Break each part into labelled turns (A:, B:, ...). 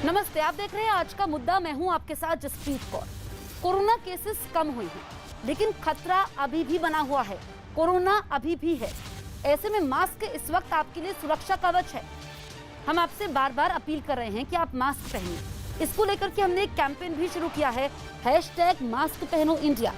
A: नमस्ते, आप देख रहे हैं आज का मुद्दा। मैं हूं आपके साथ जसप्रीत कौर। कोरोना केसेस कम हुए हैं, लेकिन खतरा अभी भी बना हुआ है। कोरोना अभी भी है। ऐसे में मास्क इस वक्त आपके लिए सुरक्षा कवच है। हम आपसे बार बार अपील कर रहे हैं कि आप मास्क पहनिए। इसको लेकर के हमने एक कैंपेन भी शुरू किया है, #मास्क पहनो इंडिया।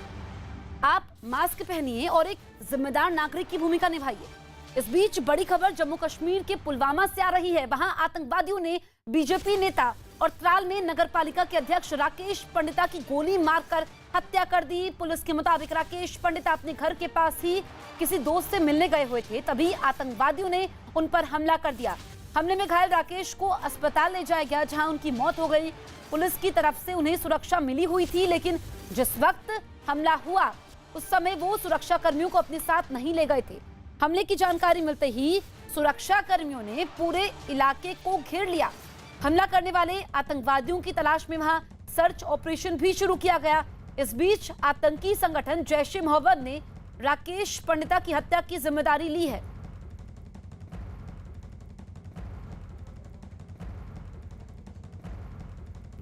A: आप मास्क पहनिए और एक जिम्मेदार नागरिक की भूमिका निभाइए। इस बीच बड़ी खबर जम्मू कश्मीर के पुलवामा से आ रही है। वहां आतंकवादियों ने बीजेपी नेता और त्राल में नगरपालिका के अध्यक्ष राकेश पंडिता की गोली मारकर हत्या कर दी। पुलिस के मुताबिक राकेश पंडिता अपने घर के पास ही किसी दोस्त से मिलने गए हुए थे, तभी आतंकवादियों ने उन पर हमला कर दिया। हमले में घायल राकेश को अस्पताल ले जाया गया, जहां उनकी मौत हो गई। पुलिस की तरफ से उन्हें सुरक्षा मिली हुई थी, लेकिन जिस वक्त हमला हुआ उस समय वो सुरक्षा कर्मियों को अपने साथ नहीं ले गए थे। हमले की जानकारी मिलते ही सुरक्षा कर्मियों ने पूरे इलाके को घेर लिया। हमला करने वाले आतंकवादियों की तलाश में वहां सर्च ऑपरेशन भी शुरू किया गया। इस बीच आतंकी संगठन जैश-ए-मोहम्मद ने राकेश पंडिता की हत्या की जिम्मेदारी ली है।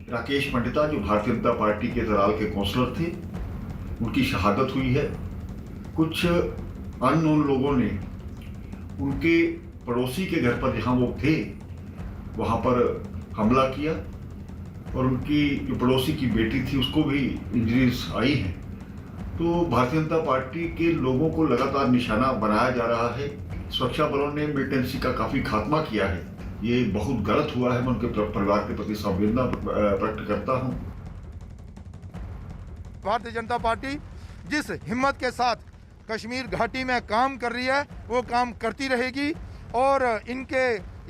B: राकेश पंडिता जो भारतीय जनता पार्टी के त्राल के काउंसलर थे, उनकी शहादत हुई है। कुछ अननोन लोगों ने उनके पड़ोसी के घर पर जहां वो थे वहां पर हमला किया और उनकी जो पड़ोसी की बेटी थी उसको भी इंजरीज आई हैं। तो भारतीय जनता पार्टी के लोगों को लगातार निशाना बनाया जा रहा है। सुरक्षा बलों ने मिलिटेंसी का काफी खात्मा किया है। ये बहुत गलत हुआ है। मैं उनके परिवार के प्रति संवेदना प्रकट करता हूं।
C: भारतीय जनता पार्टी जिस हिम्मत के साथ कश्मीर घाटी में काम कर रही है वो काम करती रहेगी और इनके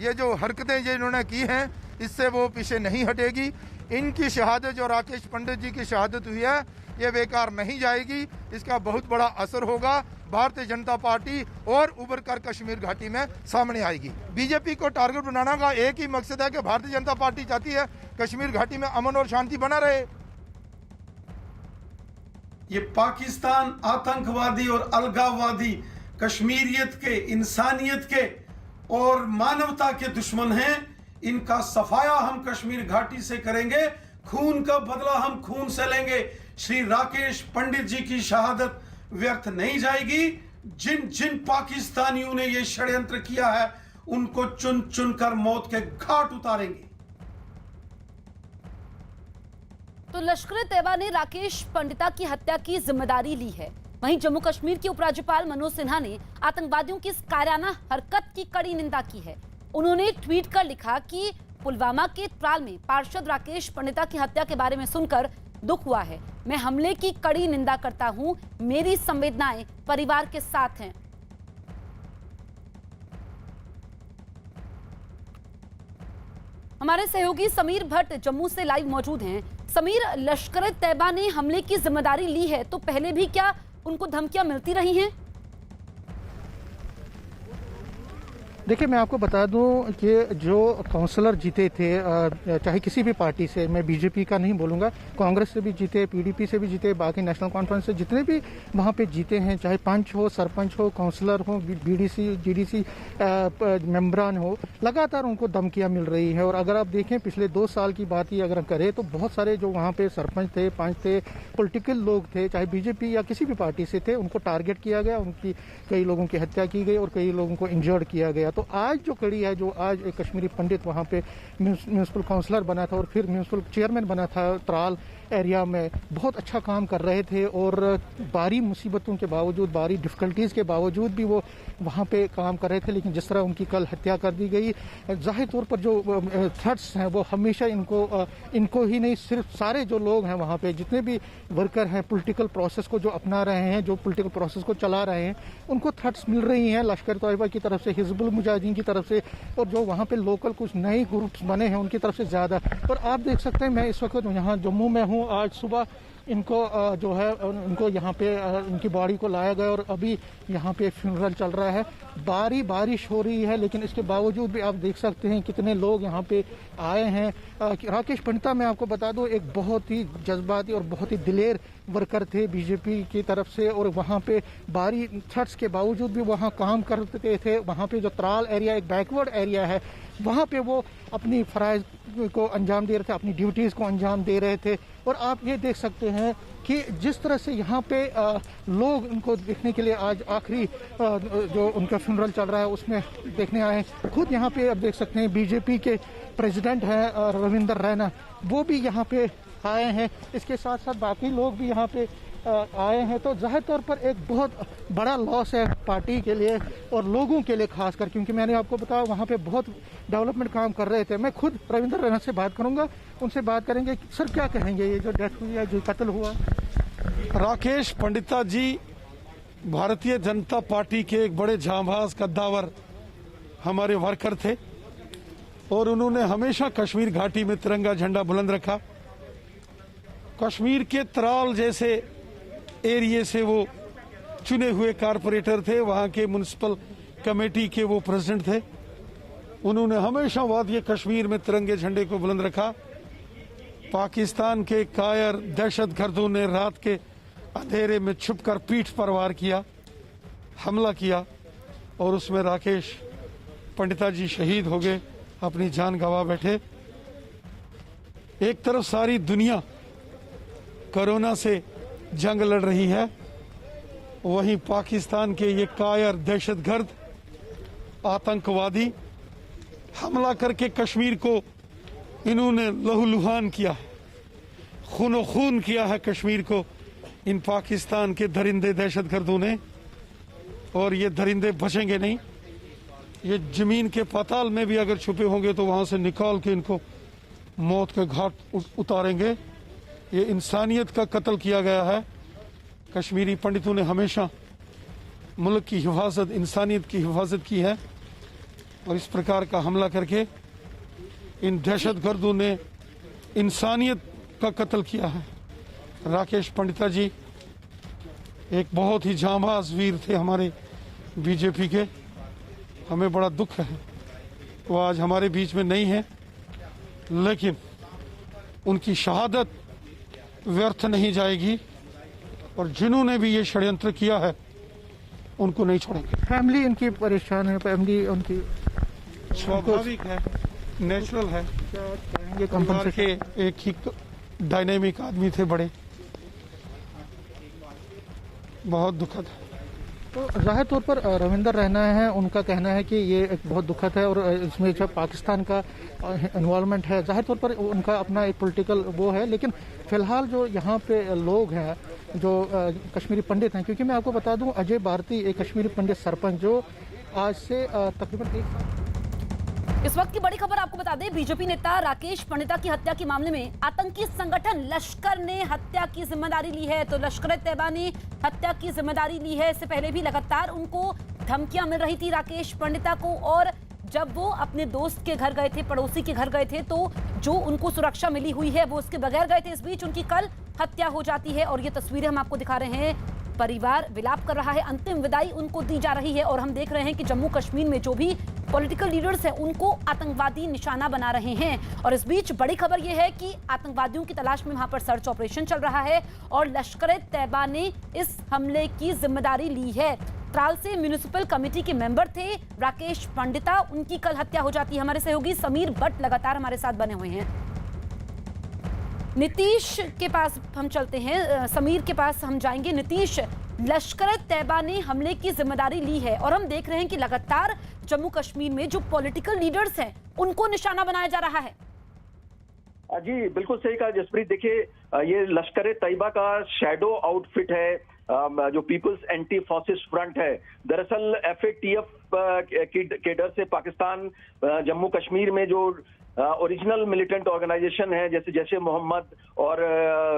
C: ये जो हरकतें जो इन्होंने की हैं इससे वो पीछे नहीं हटेगी। इनकी शहादत जो राकेश पंडित जी की शहादत हुई है ये बेकार नहीं जाएगी। इसका बहुत बड़ा असर होगा। भारतीय जनता पार्टी और उभर कर कश्मीर घाटी में सामने आएगी। बीजेपी को टारगेट बनाने का एक ही मकसद है कि भारतीय जनता पार्टी चाहती है कश्मीर घाटी में अमन और शांति बना रहे।
D: ये पाकिस्तान आतंकवादी और अलगाववादी कश्मीरियत के, इंसानियत के और मानवता के दुश्मन हैं। इनका सफाया हम कश्मीर घाटी से करेंगे। खून का बदला हम खून से लेंगे। श्री राकेश पंडित जी की शहादत व्यर्थ नहीं जाएगी। जिन जिन पाकिस्तानियों ने ये षड्यंत्र किया है उनको चुन चुनकर मौत के घाट उतारेंगे।
A: तो लश्कर-ए-तैयबा ने राकेश पंडिता की हत्या की जिम्मेदारी ली है। वहीं जम्मू कश्मीर के उपराज्यपाल मनोज सिन्हा ने आतंकवादियों की इस कायराना हरकत की कड़ी निंदा की है। उन्होंने ट्वीट कर लिखा कि पुलवामा के त्राल में पार्षद राकेश पंडिता की हत्या के बारे में सुनकर दुख हुआ है। मैं हमले की कड़ी निंदा करता हूं। मेरी संवेदनाएं परिवार के साथ हैं। हमारे सहयोगी समीर भट्ट जम्मू से लाइव मौजूद हैं। समीर, लश्कर-ए-तैयबा ने हमले की जिम्मेदारी ली है, तो पहले भी क्या उनको धमकियां मिलती रही हैं?
E: देखिए, मैं आपको बता दूं कि जो काउंसलर जीते थे, चाहे किसी भी पार्टी से, मैं बीजेपी का नहीं बोलूंगा, कांग्रेस से भी जीते, पीडीपी से भी जीते, बाकी नेशनल कॉन्फ्रेंस से जितने भी वहां पे जीते हैं, चाहे पंच हो, सरपंच हो, काउंसलर हो, बीडीसी जीडीसी मेंबरान हो, लगातार उनको धमकियां मिल रही है। और अगर आप देखें पिछले 2 साल की बात ही अगर करें तो बहुत सारे जो वहाँ पे सरपंच थे, पंच थे, पॉलिटिकल लोग थे, चाहे बीजेपी या किसी भी पार्टी से थे, उनको टारगेट किया गया, उनकी कई लोगों की हत्या की गई और कई लोगों को इंजर्ड किया गया। तो आज जो कड़ी है, जो आज एक कश्मीरी पंडित वहाँ पे म्यूनिसिपल काउंसलर बना था और फिर म्यूनिसिपल चेयरमैन बना था त्राल एरिया में, बहुत अच्छा काम कर रहे थे और भारी मुसीबतों के बावजूद, भारी डिफिकल्टीज के बावजूद भी वो वहाँ पे काम कर रहे थे। लेकिन जिस तरह उनकी कल हत्या कर दी गई, जाहिर तौर पर जो थ्रेट्स हैं वो हमेशा इनको ही नहीं, सिर्फ सारे जो लोग हैं वहाँ पे, जितने भी वर्कर हैं, पॉलिटिकल प्रोसेस को जो अपना रहे हैं, जो पॉलिटिकल प्रोसेस को चला रहे हैं, उनको थ्रेट्स मिल रही हैं लश्कर-ए-तैयबा की तरफ से, हिजबुल मुजाहिदीन की तरफ से, और जो वहाँ पे लोकल कुछ नए ग्रुप्स बने हैं उनकी तरफ से ज़्यादा। और आप देख सकते हैं, मैं इस वक्त यहाँ जम्मू में हूँ। आज सुबह इनको जो है उनको यहाँ पे इनकी बॉडी को लाया गया और अभी यहाँ पे फ्यूनरल चल रहा है। बारिश हो रही है, लेकिन इसके बावजूद भी आप देख सकते हैं कितने लोग यहाँ पे आए हैं। राकेश पंडिता, मैं आपको बता दूं, एक बहुत ही जज्बाती और बहुत ही दिलेर वर्कर थे बीजेपी की तरफ से, और वहाँ पे भारी थ्रेट्स के बावजूद भी वहाँ काम करते थे। वहाँ पे जो त्राल एरिया एक बैकवर्ड एरिया है, वहाँ पे वो अपनी फराइज को अंजाम दे रहे थे, अपनी ड्यूटीज़ को अंजाम दे रहे थे। और आप ये देख सकते हैं कि जिस तरह से यहाँ पे लोग उनको देखने के लिए आज आखिरी जो उनका फ्यूनरल चल रहा है उसमें देखने आए। खुद यहाँ पे आप देख सकते हैं बीजेपी के प्रेसिडेंट हैं रविंदर रैना, वो भी यहाँ पे आए हैं। इसके साथ साथ बाकी लोग भी यहाँ पे आए हैं। तो जाहिर तौर पर एक बहुत बड़ा लॉस है पार्टी के लिए और लोगों के लिए खासकर, क्योंकि मैंने आपको बताया वहाँ पे बहुत डेवलपमेंट काम कर रहे थे। मैं खुद रविंदर रैना से बात करूँगा, उनसे बात करेंगे। सर, क्या कहेंगे ये जो डेथ हुई है, जो कत्ल हुआ?
D: राकेश पंडिता जी भारतीय जनता पार्टी के एक बड़े जांबाज कद्दावर हमारे वर्कर थे और उन्होंने हमेशा कश्मीर घाटी में तिरंगा झंडा बुलंद रखा। कश्मीर के त्राल जैसे एरिया से वो चुने हुए कारपोरेटर थे, वहाँ के म्युनिसिपल कमेटी के वो प्रेसिडेंट थे। उन्होंने हमेशा वादी कश्मीर में तिरंगे झंडे को बुलंद रखा। पाकिस्तान के कायर दहशतगर्दों ने रात के अंधेरे में छुपकर पीठ पर वार किया, हमला किया और उसमें राकेश पंडिता जी शहीद हो गए, अपनी जान गंवा बैठे। एक तरफ सारी दुनिया कोरोना से जंग लड़ रही है, वहीं पाकिस्तान के ये कायर दहशतगर्द आतंकवादी हमला करके कश्मीर को इन्होंने लहूलुहान किया है, खूनो खून किया है कश्मीर को इन पाकिस्तान के दरिंदे दहशतगर्दों ने। और ये दरिंदे बचेंगे नहीं, ये जमीन के पाताल में भी अगर छुपे होंगे तो वहां से निकाल के इनको मौत के घाट उतारेंगे। ये इंसानियत का कत्ल किया गया है। कश्मीरी पंडितों ने हमेशा मुल्क की हिफाजत, इंसानियत की हिफाजत की है और इस प्रकार का हमला करके इन दहशतगर्दों ने इंसानियत का कत्ल किया है। राकेश पंडिता जी एक बहुत ही जांबाज वीर थे हमारे बीजेपी के। हमें बड़ा दुख है वो आज हमारे बीच में नहीं है, लेकिन उनकी शहादत व्यर्थ नहीं जाएगी और जिन्होंने भी ये षड्यंत्र किया है उनको नहीं छोड़ेंगे।
E: फैमिली इनकी परेशान है, फैमिली उनकी
D: स्वाभाविक है, नेचुरल है।
E: ये
D: परिवार के एक ही डायनेमिक आदमी थे, बड़े बहुत दुखद है।
E: तो जाहिर तौर पर रविंदर रैना है, उनका कहना है कि ये एक बहुत दुखद है और इसमें जब पाकिस्तान का इन्वॉल्वमेंट है, जाहिर तौर पर उनका अपना एक पॉलिटिकल वो है। लेकिन फिलहाल जो यहाँ पे लोग हैं जो कश्मीरी पंडित हैं, क्योंकि मैं आपको बता दूं अजय भारती एक कश्मीरी पंडित सरपंच जो आज से तकरीबन
A: इस वक्त की बड़ी खबर आपको बता दें, बीजेपी नेता राकेश पंडिता की हत्या के मामले में आतंकी संगठन लश्कर ने हत्या की जिम्मेदारी ली है। तो लश्कर तैयबा ने हत्या की जिम्मेदारी ली है। इससे पहले भी लगातार उनको धमकियां मिल रही थी राकेश पंडिता को, और जब वो अपने दोस्त के घर गए थे, पड़ोसी के घर गए थे, तो जो उनको सुरक्षा मिली हुई है वो उसके बगैर गए थे। इस बीच उनकी कल हत्या हो जाती है और ये तस्वीरें हम आपको दिखा रहे हैं। परिवार विलाप कर रहा है, अंतिम विदाई उनको दी जा रही है और हम देख रहे हैं कि जम्मू कश्मीर में जो भी पॉलिटिकल लीडर्स हैं उनको आतंकवादी निशाना बना रहे हैं। और इस बीच बड़ी खबर यह है कि आतंकवादियों की तलाश में वहां पर सर्च ऑपरेशन चल रहा है और लश्कर तैयबा ने इस हमले की जिम्मेदारी ली है। त्राल से म्युनिसिपल कमेटी के मेंबर थे राकेश पंडिता, उनकी कल हत्या हो जाती है। हमारे सहयोगी समीर भट्ट लगातार हमारे साथ बने हुए हैं। नीतीश के पास हम चलते हैं, समीर के पास हम जाएंगे। नीतीश, लश्कर तैयबा ने हमले की जिम्मेदारी ली है और हम देख रहे हैं कि लगातार जम्मू कश्मीर में जो पॉलिटिकल लीडर्स हैं उनको निशाना बनाया जा रहा है।
F: जी बिल्कुल सही कहा जसप्रीत। देखिए, ये लश्कर तैयबा का शैडो आउटफिट है, जो पीपल्स एंटी फासिस्ट फ्रंट है। दरअसल FATF के डर से पाकिस्तान जम्मू कश्मीर में जो ओरिजिनल मिलिटेंट ऑर्गेनाइजेशन है जैसे जैश ए मोहम्मद और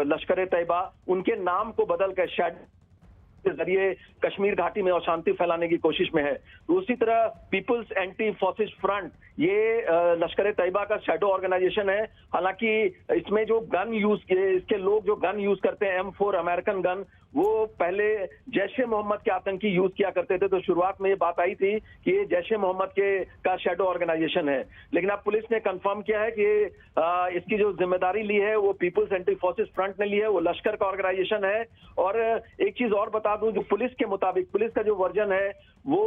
F: लश्कर तैयबा, उनके नाम को बदल कर के जरिए कश्मीर घाटी में अशांति फैलाने की कोशिश में है। दूसरी तरह पीपल्स एंटी फॉसिस्ट फ्रंट, ये लश्कर तैयबा का शैडो ऑर्गेनाइजेशन है। हालांकि इसमें जो गन यूज इसके लोग जो गन यूज करते हैं M4 अमेरिकन गन, वो पहले जैश ए मोहम्मद के आतंकी यूज किया करते थे। तो शुरुआत में ये बात आई थी कि ये जैश ए मोहम्मद का शैडो ऑर्गेनाइजेशन है, लेकिन अब पुलिस ने कंफर्म किया है कि इसकी जो जिम्मेदारी ली है वो पीपल्स एंटी फॉसिस्ट फ्रंट ने ली है, वो लश्कर का ऑर्गेनाइजेशन है। और एक चीज और बता दूं, जो पुलिस के मुताबिक, पुलिस का जो वर्जन है वो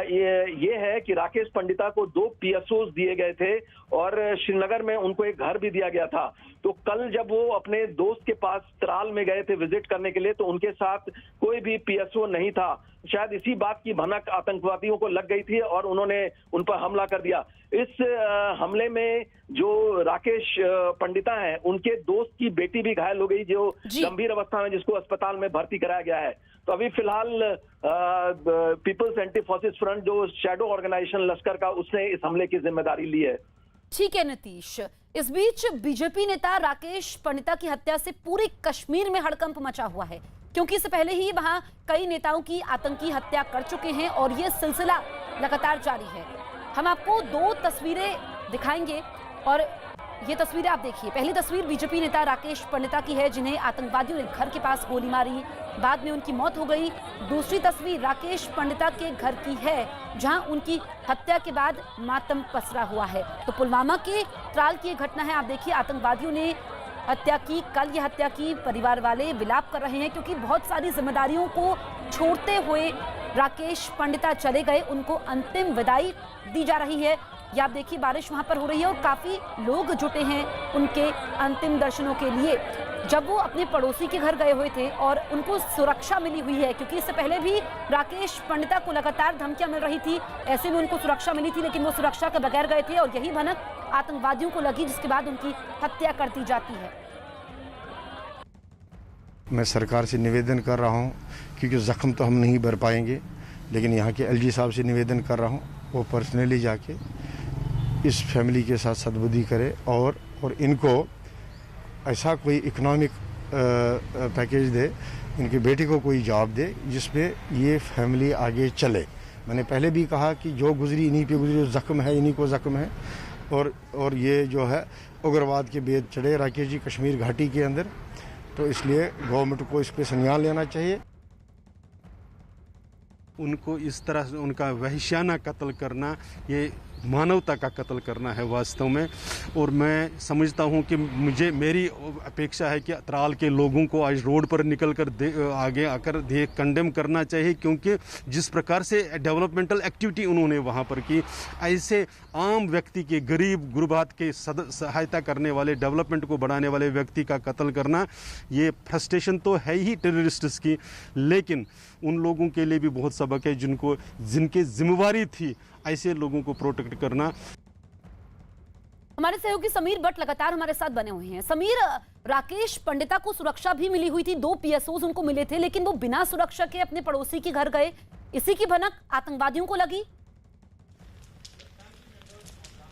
F: ये है कि राकेश पंडिता को 2 PSOs दिए गए थे और श्रीनगर में उनको एक घर भी दिया गया था। तो कल जब वो अपने दोस्त के पास त्राल में गए थे विजिट करने के लिए, तो उनके साथ कोई भी PSO नहीं था। शायद इसी बात की भनक आतंकवादियों को लग गई थी और उन्होंने उन पर हमला कर दिया। इस हमले में जो राकेश पंडिता हैं, उनके दोस्त की बेटी भी घायल हो गई, जो गंभीर अवस्था में, जिसको अस्पताल में भर्ती कराया गया है। तो अभी फिलहाल पीपल्स एंटी फॉसिस्ट फ्रंट, जो शैडो ऑर्गेनाइजेशन लश्कर का, उसने इस हमले की जिम्मेदारी ली है।
A: ठीक है नीतीश, इस बीच बीजेपी नेता राकेश पंडिता की हत्या से पूरे कश्मीर में हड़कंप मचा हुआ है, क्योंकि इससे पहले ही वहां कई नेताओं की आतंकी हत्या कर चुके हैं और यह सिलसिला लगातार जारी है। हम आपको 2 तस्वीरें दिखाएंगे और ये तस्वीरें आप देखिए। पहली तस्वीर बीजेपी नेता राकेश पंडिता की है, जिन्हें आतंकवादियों ने घर के पास गोली मारी, बाद में उनकी मौत हो गई। दूसरी तस्वीर राकेश पंडिता के घर की है, जहां उनकी हत्या के बाद मातम पसरा हुआ है। तो पुलवामा के त्राल की घटना है, आप देखिए। आतंकवादियों ने हत्या की, कल ये हत्या की, परिवार वाले विलाप कर रहे हैं क्योंकि बहुत सारी जिम्मेदारियों को छोड़ते हुए राकेश पंडिता चले गए, उनको अंतिम विदाई दी जा रही है। ये आप देखिए, बारिश वहां पर हो रही है और काफी लोग जुटे हैं उनके अंतिम दर्शनों के लिए। जब वो अपने पड़ोसी के घर गए हुए थे और उनको सुरक्षा मिली हुई है, क्योंकि इससे पहले भी राकेश पंडिता को लगातार धमकियां मिल रही थी, ऐसे में उनको सुरक्षा मिली थी, लेकिन वो सुरक्षा के बगैर गए थे और यही भनक आतंकवादियों को लगी, जिसके बाद उनकी हत्या कर दी जाती है।
G: मैं सरकार से निवेदन कर रहा हूं, क्योंकि जख्म तो हम नहीं भर पाएंगे, लेकिन यहाँ के LG साहब से निवेदन कर रहा हूं, वो पर्सनली जाके इस फैमिली के साथ सद्बुद्धि करे और इनको ऐसा कोई इकोनॉमिक पैकेज दे, इनकी बेटी को कोई जॉब दे जिसमें ये फैमिली आगे चले। मैंने पहले भी कहा कि जो गुजरी इन्हीं पे गुजरी, जख्म है इन्हीं को जख्म है। और ये जो है उग्रवाद के बेद चढ़े राकेश जी कश्मीर घाटी के अंदर, तो इसलिए गवर्नमेंट को इस पे संज्ञान लेना चाहिए।
H: उनको इस तरह से उनका वहशियाना कत्ल करना, ये मानवता का कत्ल करना है वास्तव में। और मैं समझता हूं कि मेरी अपेक्षा है कि त्राल के लोगों को आज रोड पर निकलकर आगे आकर कंडेम करना चाहिए, क्योंकि जिस प्रकार से डेवलपमेंटल एक्टिविटी उन्होंने वहां पर की, ऐसे आम व्यक्ति के, गरीब गुरबात के सहायता करने वाले, डेवलपमेंट को बढ़ाने वाले व्यक्ति का कत्ल करना, ये फ्रस्ट्रेशन तो है ही टेररिस्ट्स की, लेकिन उन लोगों के लिए भी बहुत सबक है जिनकी जिम्मेवारी थी ऐसे लोगों को प्रोटेक्ट करना।
A: हमारे सहयोगी समीर भट्ट लगातार हमारे साथ बने हुए हैं। समीर, राकेश पंडिता को सुरक्षा भी मिली हुई थी, 2 PSOs उनको मिले थे, लेकिन वो बिना सुरक्षा के अपने पड़ोसी के घर गए, इसी की भनक आतंकवादियों को लगी।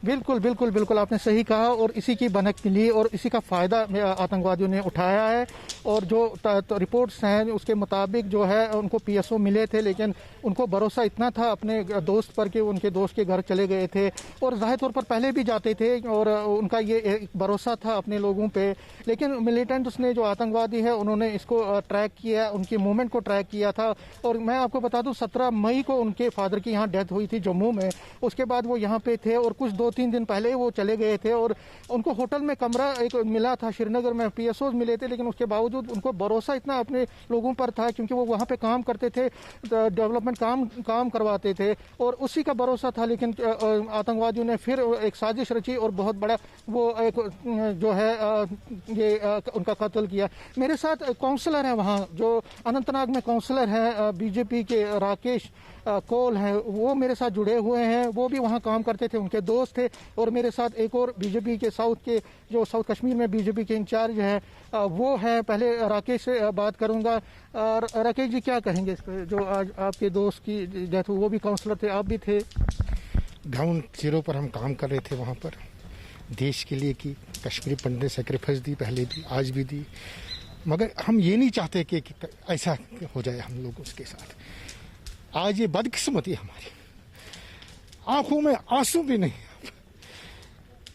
E: बिल्कुल बिल्कुल बिल्कुल आपने सही कहा, और इसी की भनक मिली और इसी का फ़ायदा आतंकवादियों ने उठाया है। और जो रिपोर्ट्स हैं उसके मुताबिक जो है उनको PSO मिले थे, लेकिन उनको भरोसा इतना था अपने दोस्त पर कि उनके दोस्त के घर चले गए थे, और ज़ाहिर तौर पर पहले भी जाते थे, और उनका ये एक भरोसा था अपने लोगों पे। लेकिन मिलिटेंट्स ने, जो आतंकवादी है, उन्होंने इसको ट्रैक किया, उनकी मूवमेंट को ट्रैक किया था। और मैं आपको बता दूँ 17 मई को उनके फादर की यहाँ डेथ हुई थी जम्मू में। उसके बाद वो यहाँ पे थे और कुछ 2-3 दिन पहले वो चले गए थे, और उनको होटल में कमरा एक मिला था श्रीनगर में, PSOs मिले थे, लेकिन उसके बावजूद उनको भरोसा इतना अपने लोगों पर था, क्योंकि वो वहाँ पे काम करते थे, डेवलपमेंट काम करवाते थे, और उसी का भरोसा था। लेकिन आतंकवादियों ने फिर एक साजिश रची और बहुत बड़ा वो एक जो है ये उनका कत्ल किया। मेरे साथ काउंसलर हैं वहाँ, जो अनंतनाग में काउंसलर हैं BJP के, राकेश कोल हैं, वो मेरे साथ जुड़े हुए हैं। वो भी वहाँ काम करते थे, उनके दोस्त थे। और मेरे साथ एक और BJP के जो साउथ कश्मीर में BJP के इंचार्ज हैं वो है। पहले राकेश से बात करूंगा। राकेश जी, क्या कहेंगे इस पर, जो आज आपके दोस्त की डेथ हुई? वो भी काउंसलर थे, आप भी थे।
I: ग्राउंड जीरो पर हम काम कर रहे थे वहाँ पर, देश के लिए की। कश्मीरी पंडित ने सेक्रीफाइस दी, पहले भी, आज भी दी। मगर हम ये नहीं चाहते कि ऐसा हो जाए हम लोग उसके साथ। आज ये बदकिस्मती हमारी, आंखों में आंसू भी नहीं,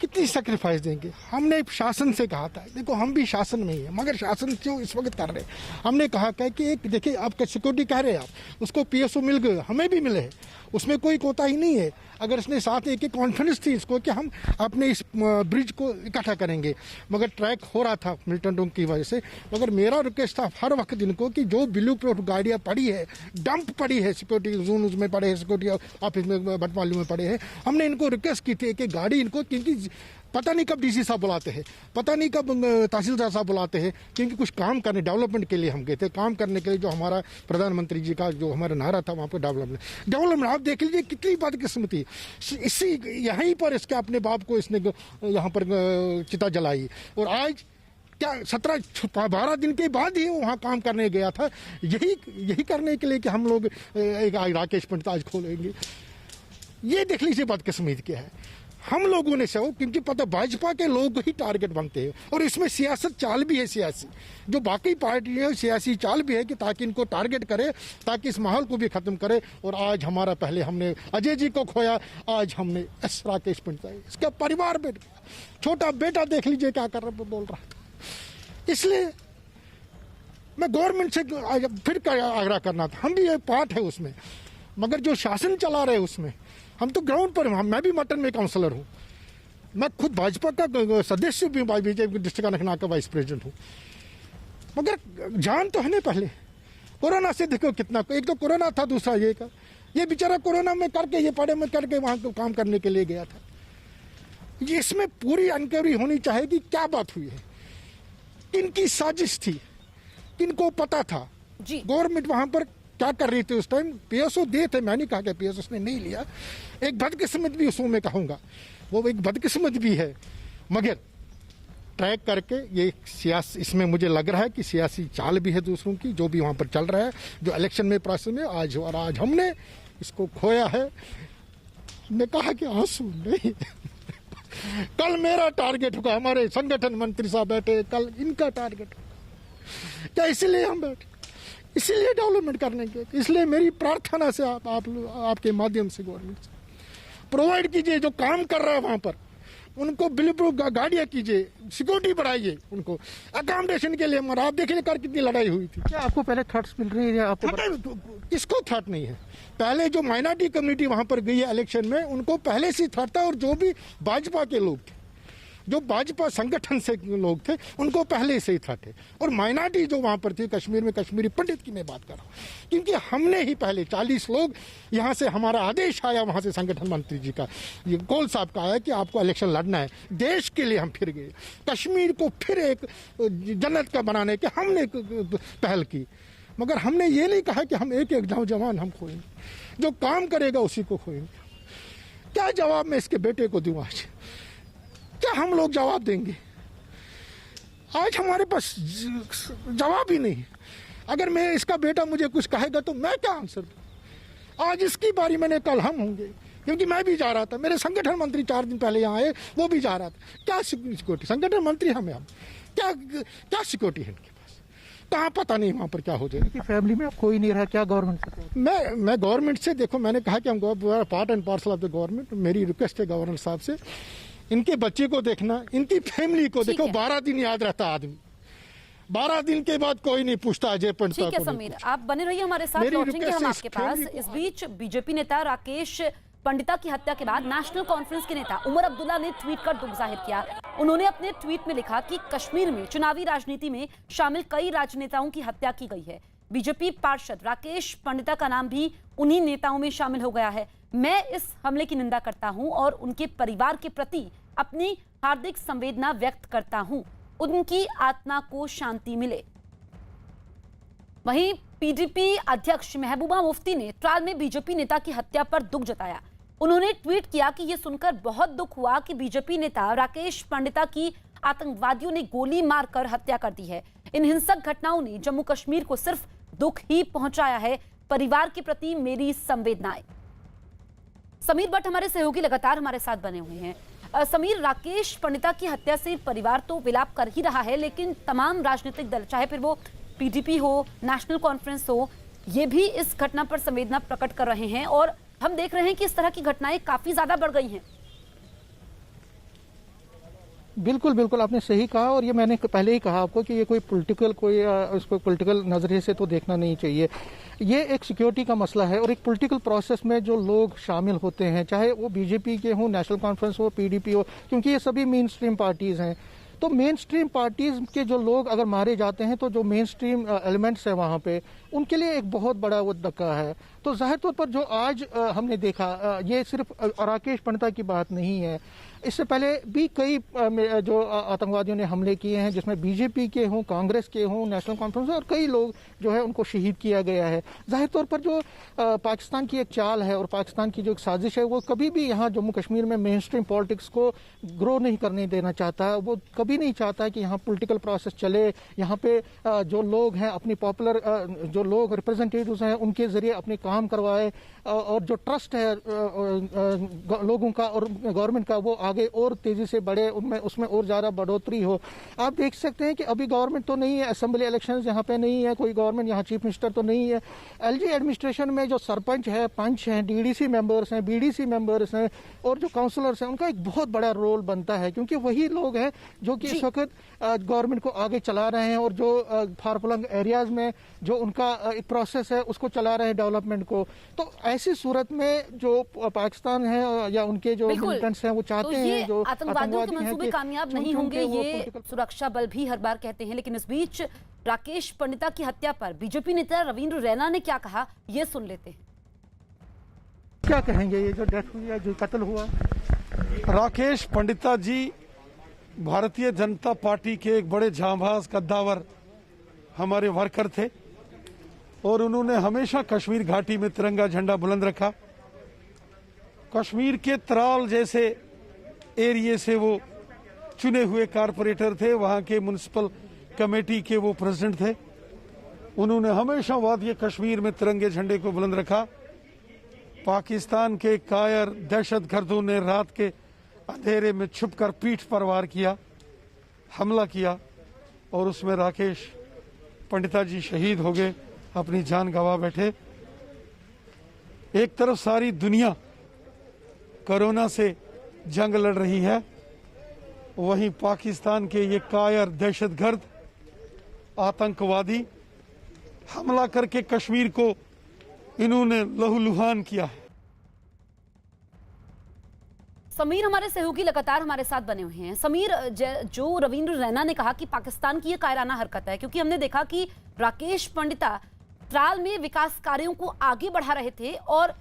I: कितनी सेक्रीफाइस देंगे। हमने शासन से कहा था, देखो हम भी शासन में ही है, मगर शासन क्यों इस वक्त कर रहे हैं। हमने कहा कि एक देखिए आपका सिक्योरिटी कह रहे हैं आप, उसको पीएसओ मिल गए, हमें भी मिले हैं, उसमें कोई कोताही नहीं है। अगर इसने साथ एक कॉन्फिडेंस थी इसको कि हम अपने इस ब्रिज को इकट्ठा करेंगे, मगर ट्रैक हो रहा था मिल्टन डोम की वजह से। मगर मेरा रिक्वेस्ट था हर वक्त इनको कि जो ब्लू प्रूफ गाड़ियाँ पड़ी है, डंप पड़ी है, सिक्योरिटी जोन उसमें पड़े हैं, सिक्योरिटी ऑफिस में बटमालू में पड़े हैं, हमने इनको रिक्वेस्ट की थी कि गाड़ी इनको, क्योंकि पता नहीं कब डीसी साहब बुलाते हैं, पता नहीं कब तहसीलदार साहब बुलाते हैं, क्योंकि कुछ काम करने, डेवलपमेंट के लिए हम गए थे, काम करने के लिए। जो हमारा प्रधानमंत्री जी का जो हमारा नारा था वहाँ पर डेवलपमेंट आप देख लीजिए कितनी बदकिस्मती। इसी यहीं पर इसके अपने बाप को इसने यहाँ पर चिता जलाई, और आज क्या 12 दिन के बाद ही वहाँ काम करने गया था, यही करने के लिए कि हम लोग एक राकेश पंडित आज खोलेंगे। ये देख लीजिए बदकिस्मती क्या है। हम लोगों ने से, क्योंकि पता भाजपा के लोग ही टारगेट बनते हैं, और इसमें सियासत चाल भी है, सियासी जो बाकी पार्टियां सियासी चाल भी है कि ताकि इनको टारगेट करे, ताकि इस माहौल को भी खत्म करे। और आज हमारा पहले हमने अजय जी को खोया, आज हमने एस राकेश पंडित, इसका परिवार बैठ गया, छोटा बेटा देख लीजिए क्या कर रहा बोल रहा था। इसलिए मैं गवर्नमेंट से फिर आग्रह करना था, हम भी एक पार्ट है उसमें, मगर जो शासन चला रहे उसमें हम तो ग्राउंड पर हैं। मैं भी मटन में काउंसलर हूँ, मैं खुद भाजपा का सदस्य भी, बीजेपी डिस्ट्रिक्ट अनंतनाग का वाइस प्रेसिडेंट हूँ, मगर जान तो है ना। पहले कोरोना से देखो कितना, एक तो कोरोना था, दूसरा ये बेचारा कोरोना में करके, ये पढ़े में करके वहाँ काम करने के लिए गया था। ये इसमें पूरी इंक्वायरी होनी चाहिए कि क्या बात हुई है, किनकी साजिश थी, किनको पता था, गवर्नमेंट वहाँ पर क्या कर रही थी उस टाइम। पीएसओ दिए थे, मैं नहीं कहा कि पीएसओ ने नहीं लिया, एक बदकिस्मत भी उसमें मैं कहूँगा, वो एक बदकिस्मत भी है। मगर ट्रैक करके ये सियासी, इसमें मुझे लग रहा है कि सियासी चाल भी है दूसरों की, जो भी वहाँ पर चल रहा है, जो इलेक्शन में प्रोसेस में आज हमने इसको खोया है। हमने कहा कि आंसू नहीं कल मेरा टारगेट होगा, हमारे संगठन मंत्री साहब बैठे, कल इनका टारगेट होगा। क्या इसीलिए हम बैठे, इसीलिए डेवलपमेंट करने के, इसलिए मेरी प्रार्थना से आपके माध्यम से गवर्नमेंट से प्रोवाइड कीजिए, जो काम कर रहा है वहाँ पर उनको बिल्कुल गाड़ियाँ कीजिए, सिक्योरिटी बढ़ाइए, उनको अकोमोडेशन के लिए। मगर आप देखिए कर कितनी लड़ाई हुई थी।
E: क्या आपको पहले थ्रेट्स मिल रही है? आपको
I: किसको थ्रेट नहीं है? पहले जो माइनॉरिटी कम्युनिटी वहाँ पर गई है इलेक्शन में, उनको पहले से थ्रेट था, और जो भी भाजपा के लोग थे, जो भाजपा संगठन से लोग थे, उनको पहले से ही थ्रेट है। और माइनॉरिटी जो वहाँ पर थी कश्मीर में, कश्मीरी पंडित की मैं बात कर रहा हूँ, क्योंकि हमने ही पहले 40 लोग यहाँ से, हमारा आदेश आया वहाँ से संगठन मंत्री जी का, ये गोल साहब का आया कि आपको इलेक्शन लड़ना है, देश के लिए हम फिर गए, कश्मीर को फिर एक जन्नत का बनाने के हमने पहल की। मगर हमने ये नहीं कहा कि हम एक नौजवान हम खोएंगे, जो काम करेगा उसी को खोएंगे। क्या जवाब मैं इसके बेटे को दूँ आज? क्या हम लोग जवाब देंगे? आज हमारे पास जवाब ही नहीं। अगर मैं, इसका बेटा मुझे कुछ कहेगा तो मैं क्या आंसर दूं? आज इसकी बारी मैंने, कल हम होंगे, क्योंकि मैं भी जा रहा था, मेरे संगठन मंत्री 4 दिन पहले यहाँ आए, वो भी जा रहा था। क्या सिक्योरिटी? संगठन मंत्री हम क्या सिक्योरिटी है इनके पास? कहाँ पता नहीं वहाँ पर क्या हो जाएगा।
E: फैमिली में कोई नहीं रहा, क्या गवर्नमेंट से?
I: मैं गवर्नमेंट से, देखो मैंने कहा कि हम part and parcel of the government. मेरी रिक्वेस्ट है गवर्नर साहब से, इनके बच्चे को देखना, इनकी फैमिली को देखो। 12 दिन याद रहता आदमी, 12 दिन के बाद कोई नहीं पूछता अजय पंडित।
A: ठीक है समीर, आप बने रहिए हमारे साथ, लौटेंगे हम आपके पास। इस बीच बीजेपी नेता राकेश पंडिता की हत्या के बाद नेशनल कॉन्फ्रेंस के नेता उमर अब्दुल्ला ने ट्वीट कर दुख जाहिर किया। उन्होंने अपने ट्वीट में लिखा कि कश्मीर में चुनावी राजनीति में शामिल कई राजनेताओं की हत्या की गई है। बीजेपी पार्षद राकेश पंडिता का नाम भी उन्हीं नेताओं में शामिल हो गया है। मैं इस हमले की निंदा करता हूं और उनके परिवार के प्रति अपनी हार्दिक संवेदना व्यक्त करता हूं। उनकी आत्मा को शांति मिले। वहीं पीडीपी अध्यक्ष महबूबा मुफ्ती ने ट्राल में बीजेपी नेता की हत्या पर दुख जताया। उन्होंने ट्वीट किया कि यह सुनकर बहुत दुख हुआ कि बीजेपी नेता राकेश पंडिता की आतंकवादियों ने गोली मारकर हत्या कर दी है। इन हिंसक घटनाओं ने जम्मू कश्मीर को सिर्फ दुख ही पहुंचाया है। परिवार के प्रति मेरी संवेदनाएं। समीर भट्ट हमारे सहयोगी लगातार हमारे साथ बने हुए हैं। समीर, राकेश पंडिता की हत्या से परिवार तो विलाप कर ही रहा है, लेकिन तमाम राजनीतिक दल, चाहे फिर वो पीडीपी हो, नेशनल कॉन्फ्रेंस हो, ये भी इस घटना पर संवेदना प्रकट कर रहे हैं और हम देख रहे हैं कि इस तरह की घटनाएं काफी ज्यादा बढ़ गई हैं।
E: बिल्कुल बिल्कुल, आपने सही कहा और ये मैंने पहले ही कहा आपको कि ये कोई इसको पॉलिटिकल नजरिए से तो देखना नहीं चाहिए। ये एक सिक्योरिटी का मसला है और एक पॉलिटिकल प्रोसेस में जो लोग शामिल होते हैं, चाहे वो बीजेपी के हो, नेशनल कॉन्फ्रेंस हो, पीडीपी हो, क्योंकि ये सभी मेन स्ट्रीम पार्टीज हैं। तो मेन स्ट्रीम पार्टीज के जो लोग अगर मारे जाते हैं तो जो मेन स्ट्रीम एलिमेंट्स है वहाँ पे, उनके लिए एक बहुत बड़ा वो धक्का है। तो जाहिर तौर पर जो आज हमने देखा, ये सिर्फ राकेश पंडिता की बात नहीं है, इससे पहले भी कई जो आतंकवादियों ने हमले किए हैं, जिसमें बीजेपी के हों, कांग्रेस के हों, नेशनल कॉन्फ्रेंस और कई लोग जो है उनको शहीद किया गया है। जाहिर तौर पर जो पाकिस्तान की एक चाल है और पाकिस्तान की जो एक साजिश है, वो कभी भी यहाँ जम्मू कश्मीर में मेन स्ट्रीम पॉलिटिक्स को ग्रो नहीं करने देना चाहता। वो कभी नहीं चाहता कि यहाँ पॉलिटिकल प्रोसेस चले, यहाँ पे जो लोग हैं अपनी पॉपुलर जो लोग रिप्रेजेंटेटिव्स हैं उनके जरिए अपने काम करवाए और जो ट्रस्ट है लोगों का और गवर्नमेंट का वो आगे और तेजी से बढ़े, उसमें और ज्यादा बढ़ोतरी हो। आप देख सकते हैं कि अभी गवर्नमेंट तो नहीं है, असेंबली इलेक्शंस यहाँ पे नहीं है, कोई गवर्नमेंट यहाँ चीफ मिनिस्टर तो नहीं है। एलजी एडमिनिस्ट्रेशन में जो सरपंच है, पंच हैं, डीडीसी मेंबर्स हैं, बीडीसी मेंबर्स हैं और जो काउंसलर्स हैं, उनका एक बहुत बड़ा रोल बनता है, क्योंकि वही लोग हैं जो कि इस वक्त गवर्नमेंट को आगे चला रहे हैं और जो फारफलंग एरियाज में जो उनका एक प्रोसेस है उसको चला रहे हैं डेवलपमेंट को। तो ऐसी सूरत में जो पाकिस्तान है या उनके जो मिलिटेंट्स हैं वो चाहते हैं जो
A: आतंकवादियों के मंसूबे कामयाब नहीं होंगे, ये सुरक्षा बल भी हर बार कहते हैं। लेकिन इस बीच राकेश पंडिता की हत्या पर बीजेपी नेता रविंद्र रैना ने क्या कहा, ये सुन लेते हैं।
E: क्या कहेंगे ये जो डेथ हुई है, जो कत्ल हुआ?
D: राकेश पंडिता जी भारतीय जनता पार्टी के एक बड़े जांबाज कद्दावर हमारे वर्कर थे और उन्होंने हमेशा कश्मीर घाटी में तिरंगा झंडा बुलंद रखा। कश्मीर के त्राल जैसे एरिया से वो चुने हुए कारपोरेटर थे, वहां के म्युनिसिपल कमेटी के वो प्रेसिडेंट थे। उन्होंने हमेशा वादिय कश्मीर में तिरंगे झंडे को बुलंद रखा। पाकिस्तान के कायर दहशतगर्दों ने रात के अंधेरे में छुपकर पीठ पर वार किया, हमला किया और उसमें राकेश पंडिता जी शहीद हो गए, अपनी जान गंवा बैठे। एक तरफ सारी दुनिया कोरोना से जंग लड़ रही है, वहीं पाकिस्तान के ये कायर दहशतगर्द आतंकवादी हमला करके कश्मीर को इन्होंने लहूलुहान किया है।
A: समीर, हमारे सहयोगी लगातार हमारे साथ बने हुए हैं। समीर, जो रविंद्र रैना ने कहा कि पाकिस्तान की ये कायराना हरकत है, क्योंकि हमने देखा कि राकेश पंडिता त्राल में विकास कार्यों को आगे बढ़ा रहे थे और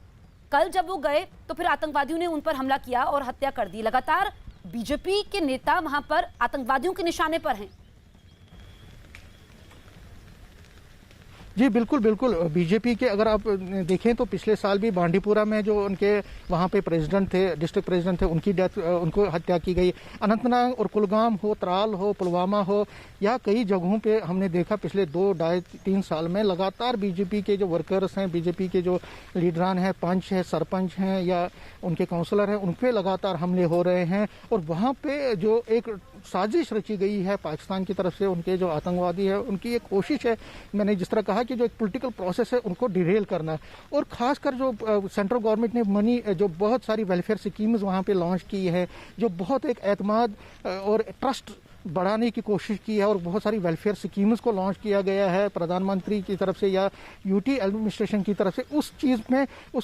A: कल जब वो गए तो फिर आतंकवादियों ने उन पर हमला किया और हत्या कर दी। लगातार बीजेपी के नेता वहां पर आतंकवादियों के निशाने पर हैं।
E: जी बिल्कुल बिल्कुल, बीजेपी के अगर आप देखें तो पिछले साल भी बांडीपुरा में जो उनके वहाँ पे प्रेसिडेंट थे, डिस्ट्रिक्ट प्रेसिडेंट थे, उनकी डेथ, उनको हत्या की गई। अनंतनाग और कुलगाम हो, त्राल हो, पुलवामा हो, या कई जगहों पे हमने देखा पिछले 2-2.5-3 साल में लगातार बीजेपी के जो वर्कर्स हैं, बीजेपी के जो लीडरान हैं, पंच हैं, सरपंच हैं या उनके काउंसलर हैं, उन पे लगातार हमले हो रहे हैं। और वहाँ पे जो एक साजिश रची गई है पाकिस्तान की तरफ से, उनके जो आतंकवादी है उनकी एक कोशिश है, मैंने जिस तरह कहा कि जो एक पॉलिटिकल प्रोसेस है उनको डिरेल करना है। और खासकर जो सेंट्रल गवर्नमेंट ने मनी जो बहुत सारी वेलफेयर स्कीम्स वहाँ पे लॉन्च की है, जो बहुत एक एतमाद और ट्रस्ट बढ़ाने की कोशिश की है और बहुत सारी वेलफेयर स्कीम्स को लॉन्च किया गया है प्रधानमंत्री की तरफ से या यूटी एडमिनिस्ट्रेशन की तरफ से। उस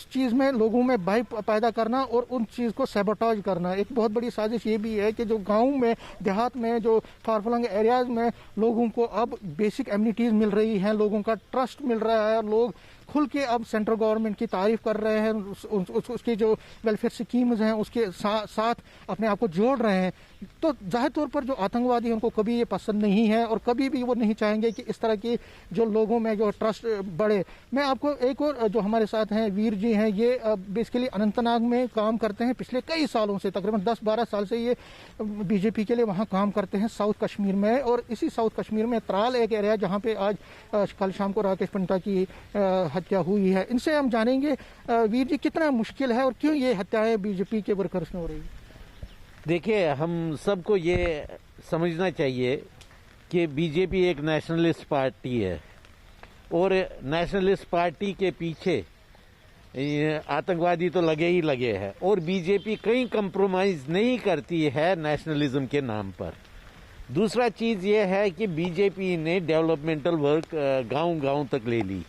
E: चीज़ में लोगों में भय पैदा करना और उन चीज़ को सैबोटाज करना। एक बहुत बड़ी साजिश ये भी है कि जो गाँव में, देहात में, जो फारफलंग एरियाज में लोगों को अब बेसिक एमिनिटीज़ मिल रही हैं, लोगों का ट्रस्ट मिल रहा है, लोग खुल के अब सेंट्रल गवर्नमेंट की तारीफ कर रहे हैं, उसकी जो वेलफेयर स्कीम्स हैं उसके साथ अपने आप को जोड़ रहे हैं। तो जाहिर तौर पर जो आतंकवादी हैं उनको कभी ये पसंद नहीं है और कभी भी वो नहीं चाहेंगे कि इस तरह की जो लोगों में जो ट्रस्ट बढ़े। मैं आपको एक और जो हमारे साथ हैं वीर जी हैं, ये बेसिकली अनंतनाग में काम करते हैं पिछले कई सालों से, तकरीबन 10-12 साल से ये बीजेपी के लिए वहाँ काम करते हैं साउथ कश्मीर में। और इसी साउथ कश्मीर में त्राल एक एरिया जहाँ पे आज कल शाम को राकेश पंडिता की हत्या हुई है। इनसे हम जानेंगे वीर जी कितना मुश्किल है और क्यों ये हत्याएं बीजेपी के वर्कर्स में हो रही है।
J: देखिए, हम सबको ये समझना चाहिए कि बीजेपी एक नेशनलिस्ट पार्टी है और नेशनलिस्ट पार्टी के पीछे आतंकवादी तो लगे ही लगे हैं और बीजेपी कहीं कंप्रोमाइज नहीं करती है नेशनलिज्म के नाम पर। दूसरा चीज ये है कि बीजेपी ने डेवलपमेंटल वर्क गांव-गांव तक ले ली।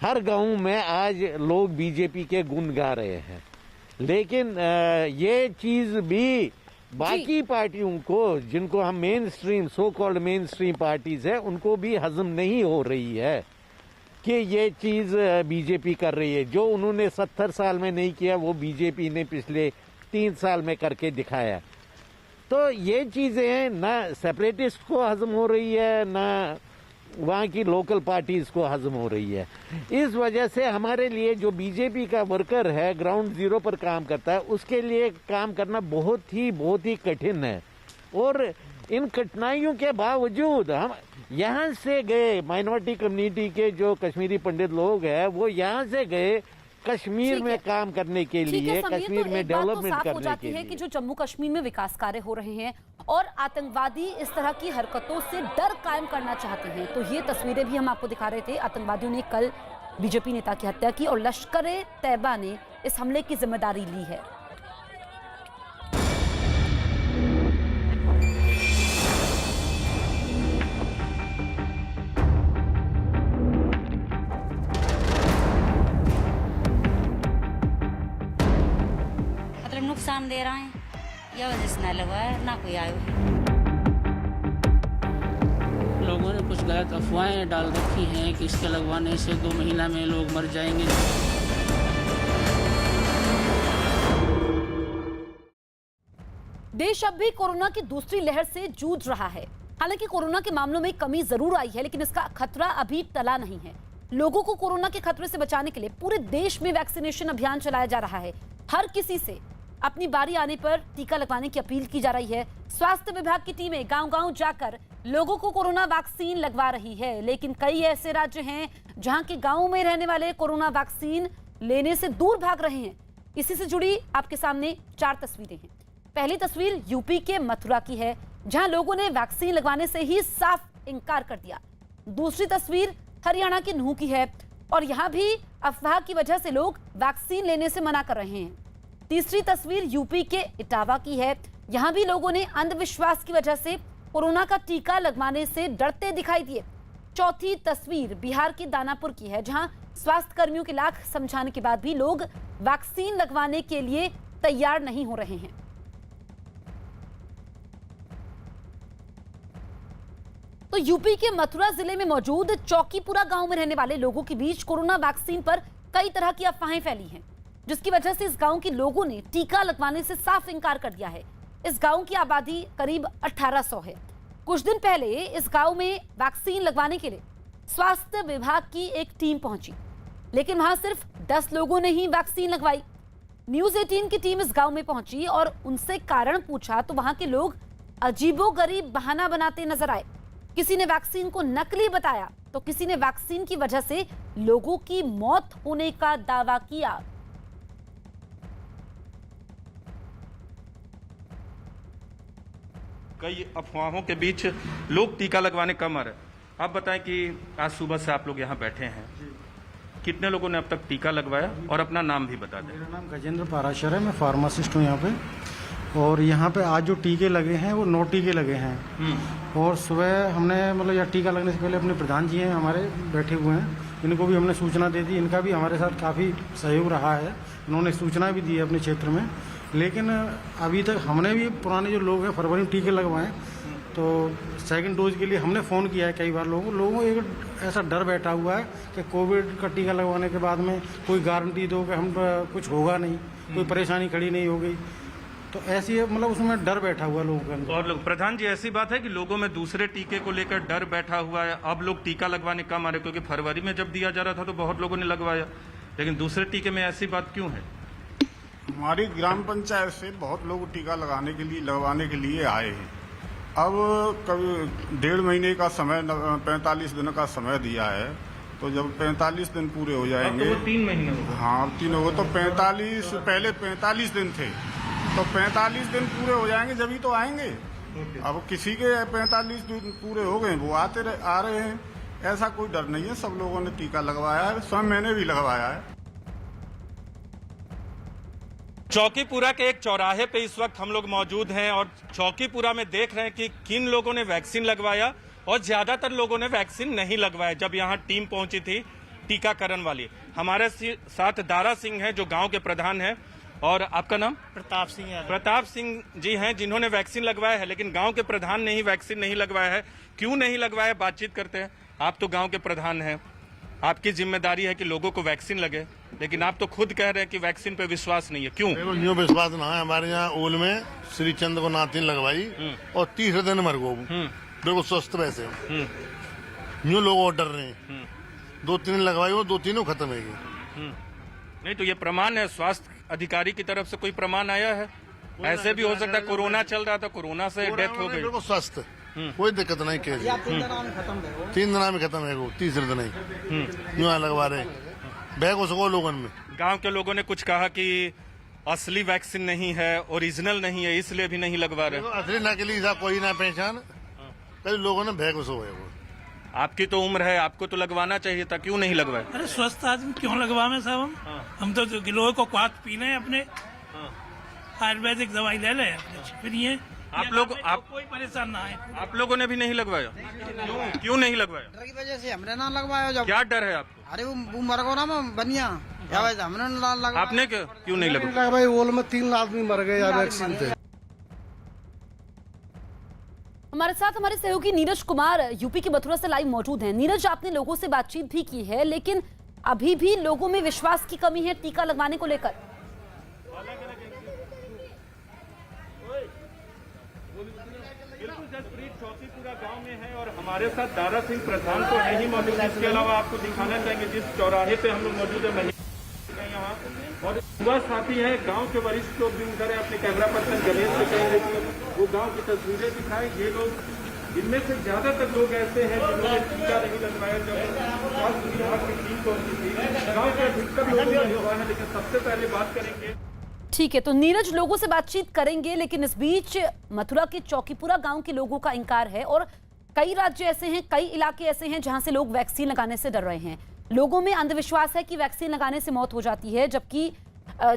J: हर गांव में आज लोग बीजेपी के गुण गा रहे हैं, लेकिन ये चीज भी बाकी पार्टियों को, जिनको हम main stream so called main stream parties है, उनको भी हजम नहीं हो रही है कि ये चीज बीजेपी कर रही है। जो उन्होंने 70 साल में नहीं किया वो बीजेपी ने पिछले 3 साल में करके दिखाया। तो ये चीजें ना सेपरेटिस्ट को हजम हो रही है, ना वहाँ की लोकल पार्टीज को हजम हो रही है। इस वजह से हमारे लिए जो बीजेपी का वर्कर है, ग्राउंड जीरो पर काम करता है, उसके लिए काम करना बहुत ही कठिन है। और इन कठिनाइयों के बावजूद हम यहाँ से गए, माइनॉरिटी कम्युनिटी के जो कश्मीरी पंडित लोग हैं वो यहाँ से गए कश्मीर में काम करने के लिए, कश्मीर में डेवलपमेंट करने के लिए।
A: कि जो जम्मू कश्मीर में विकास कार्य हो रहे हैं और आतंकवादी इस तरह की हरकतों से डर कायम करना चाहते हैं, तो ये तस्वीरें भी हम आपको दिखा रहे थे। आतंकवादियों ने कल बीजेपी नेता की हत्या की और लश्कर-ए-तैयबा ने इस हमले की जिम्मेदारी ली है।
K: नुकसान दे रहा है, यह वजह से ना लगवाया, ना कोई आयो।
L: लोगों ने कुछ गलत अफवाहें डाल रखी हैं कि इसके लगवाने से 2 महीना में लोग मर जाएंगे।
A: देश अब भी कोरोना की दूसरी लहर से जूझ रहा है। हालांकि कोरोना के मामलों में कमी जरूर आई है, लेकिन इसका खतरा अभी टला नहीं है। लोगों को कोरोना के खतरे से बचाने के लिए पूरे देश में वैक्सीनेशन अभियान चलाया जा रहा है। हर किसी से अपनी बारी आने पर टीका लगवाने की अपील की जा रही है। स्वास्थ्य विभाग की टीमें गांव-गांव जाकर लोगों को कोरोना वैक्सीन लगवा रही है, लेकिन कई ऐसे राज्य हैं जहां के गांवों में रहने वाले कोरोना वैक्सीन लेने से दूर भाग रहे हैं। इसी से जुड़ी आपके सामने 4 तस्वीरें हैं। पहली तस्वीर यूपी के मथुरा की है, जहां लोगों ने वैक्सीन लगवाने से ही साफ इनकार कर दिया। दूसरी तस्वीर हरियाणा के नूह की है और यहां भी अफवाह की वजह से लोग वैक्सीन लेने से मना कर रहे हैं। तीसरी तस्वीर यूपी के इटावा की है, यहां भी लोगों ने अंधविश्वास की वजह से कोरोना का टीका लगवाने से डरते दिखाई दिए। चौथी तस्वीर बिहार की दानापुर की है, जहां स्वास्थ्य कर्मियों के लाख समझाने के बाद भी लोग वैक्सीन लगवाने के लिए तैयार नहीं हो रहे हैं। तो यूपी के मथुरा जिले में मौजूद चौकीपुरा गांव में रहने वाले लोगों के बीच कोरोना वैक्सीन पर कई तरह की अफवाहें फैली हैं, जिसकी वजह से इस गांव के लोगों ने टीका लगवाने से साफ इनकार कर दिया है। इस गांव की आबादी करीब 1800 है। कुछ दिन पहले इस गांव में वैक्सीन लगवाने के लिए स्वास्थ्य विभाग की एक टीम पहुंची, लेकिन वहां सिर्फ 10 लोगों ने ही वैक्सीन लगवाई। न्यूज 18 की टीम इस गांव में पहुंची और उनसे कारण पूछा तो वहां के लोग अजीबोगरीब बहाना बनाते नजर आए। किसी ने वैक्सीन को नकली बताया तो किसी ने वैक्सीन की वजह से लोगों की मौत होने का दावा किया।
M: कई अफवाहों के बीच लोग टीका लगवाने कम आ रहे। आप बताएं कि आज सुबह से आप लोग यहाँ बैठे हैं, कितने लोगों ने अब तक टीका लगवाया और अपना नाम भी बता दें।
N: मेरा नाम गजेंद्र पाराशर है, मैं फार्मासिस्ट हूँ यहाँ पे। और यहाँ पे आज जो टीके लगे हैं वो 9 टीके लगे हैं। और सुबह हमने मतलब यह टीका लगने से पहले अपने प्रधान जी हैं हमारे बैठे हुए हैं, इनको भी हमने सूचना दे दी। इनका भी हमारे साथ काफ़ी सहयोग रहा है, इन्होंने सूचना भी दी है अपने क्षेत्र में। लेकिन अभी तक हमने भी पुराने जो लोग हैं फरवरी में टीके लगवाएं, तो सेकंड डोज के लिए हमने फ़ोन किया है कई बार। लोगों को एक ऐसा डर बैठा हुआ है कि कोविड का टीका लगवाने के बाद में कोई गारंटी दो कि हम कुछ होगा नहीं, कोई परेशानी खड़ी नहीं हो गई, तो ऐसी मतलब उसमें डर बैठा हुआ लोगों के अंदर।
M: और लोग प्रधान जी, ऐसी बात है कि लोगों में दूसरे टीके को लेकर डर बैठा हुआ है। अब लोग टीका लगवाने कम आ रहे, क्योंकि फरवरी में जब दिया जा रहा था तो बहुत लोगों ने लगवाया, लेकिन दूसरे टीके में ऐसी बात क्यों है?
O: हमारी ग्राम पंचायत से बहुत लोग टीका लगवाने के लिए आए हैं। अब कभी 1.5 महीने का समय, 45 दिन का समय दिया है, तो जब 45 दिन पूरे हो जाएंगे,
M: तो 3 महीने हो गए।
O: हाँ, 3 हो गए, तो 45 दिन थे, तो 45 दिन पूरे हो जाएंगे जब ही तो आएंगे। अब किसी के 45 दिन पूरे हो गए वो आ रहे हैं, ऐसा कोई डर नहीं है। सब लोगों ने टीका लगवाया है, स्वयं मैंने भी लगवाया है।
M: चौकीपुरा के एक चौराहे पे इस वक्त हम लोग मौजूद हैं और चौकीपुरा में देख रहे हैं कि किन लोगों ने वैक्सीन लगवाया और ज्यादातर लोगों ने वैक्सीन नहीं लगवाया। जब यहाँ टीम पहुंची थी टीकाकरण वाली, हमारे साथ दारा सिंह हैं जो गांव के प्रधान हैं, और आपका नाम?
P: प्रताप सिंह है।
M: प्रताप सिंह जी हैं जिन्होंने वैक्सीन लगवाया है, लेकिन गांव के प्रधान ने ही वैक्सीन नहीं लगवाया है। क्यों नहीं लगवाया, बातचीत करते हैं। आप तो गांव के प्रधान हैं, आपकी जिम्मेदारी है कि लोगों को वैक्सीन लगे, लेकिन आप तो खुद कह रहे हैं कि वैक्सीन पे विश्वास नहीं है। क्यों?
Q: यूँ विश्वास ना है। हमारे यहाँ ओल में श्री चंद्र को नातिन लगवाई और तीसरे दिन मर गो, बिल्कुल स्वस्थ वैसे। यूँ लोग और डर रहे हैं। 2-3 लगवाई और 2-3 खत्म है।
M: नहीं तो ये प्रमाण है, स्वास्थ्य अधिकारी की तरफ से कोई प्रमाण आया है? ऐसे भी हो सकता है कोरोना चल रहा था, कोरोना से डेथ हो गई।
Q: बिल्कुल स्वस्थ, कोई दिक्कत नहीं। 3 दिन में खत्म है वो, तीसरे दिन ही यूँ लगवा रहे बैग उसको लोगों में।
M: गांव के लोगों ने कुछ कहा कि असली वैक्सीन नहीं है, ओरिजिनल नहीं है, इसलिए भी नहीं लगवा रहे।
Q: असली नकली था कोई ना पहचान, कई लोगों ने बैग उसको है वो।
M: आपकी तो उम्र है, आपको तो लगवाना चाहिए था, क्यों नहीं लगवाए?
P: अरे स्वस्थ आदमी क्यों लगवावे साहब? हम तो गिलोय को क्वाथ पी लें अपने, आयुर्वेदिक दवाई ले लें फिर ये
M: आप लोग
P: कोई परेशान ना है।
M: आप लोगों ने भी नहीं लगवाया? क्यों नहीं लगवाया?
R: डर की वजह से हमने ना लगवाया। जब
M: क्या डर है आपको?
R: अरे वो मर गो ना बनिया, हमने ना लगवाया।
M: आपने क्यों नहीं लगवाया?
I: भाई ओल में 3 आदमी मर गए यार वैक्सीन से।
A: हमारे साथ हमारे सहयोगी नीरज कुमार यूपी के मथुरा से लाइव मौजूद हैं। नीरज, आपने लोगों से बातचीत भी की है, लेकिन अभी भी लोगों में विश्वास की कमी है टीका लगवाने को लेकर।
M: चौकीपुरा गांव में है और हमारे साथ दारा सिंह प्रधान तो है ही मौजूद। इसके अलावा आपको दिखाना चाहेंगे जिस चौराहे पे हम लोग मौजूद है यहाँ, और युवा साथी है, गांव के वरिष्ठ लोग भी उधर है। अपने कैमरा पर्सन गणेश से कहेंगे कि वो गांव की तस्वीरें दिखाएं। ये लोग, इनमें से ज्यादातर लोग ऐसे हैं जिन्होंने टीका नहीं लगवाया। जब स्वास्थ्य विभाग की टीम पहुंची थी, गाँव के अधिकतर लोगों ने हुआ है, लेकिन सबसे पहले बात करेंगे।
A: ठीक है, तो नीरज लोगों से बातचीत करेंगे, लेकिन इस बीच मथुरा के चौकीपुरा गांव के लोगों का इंकार है और कई राज्य ऐसे हैं, कई इलाके ऐसे हैं जहां से लोग वैक्सीन लगाने से डर रहे हैं। लोगों में अंधविश्वास है कि वैक्सीन लगाने से मौत हो जाती है, जबकि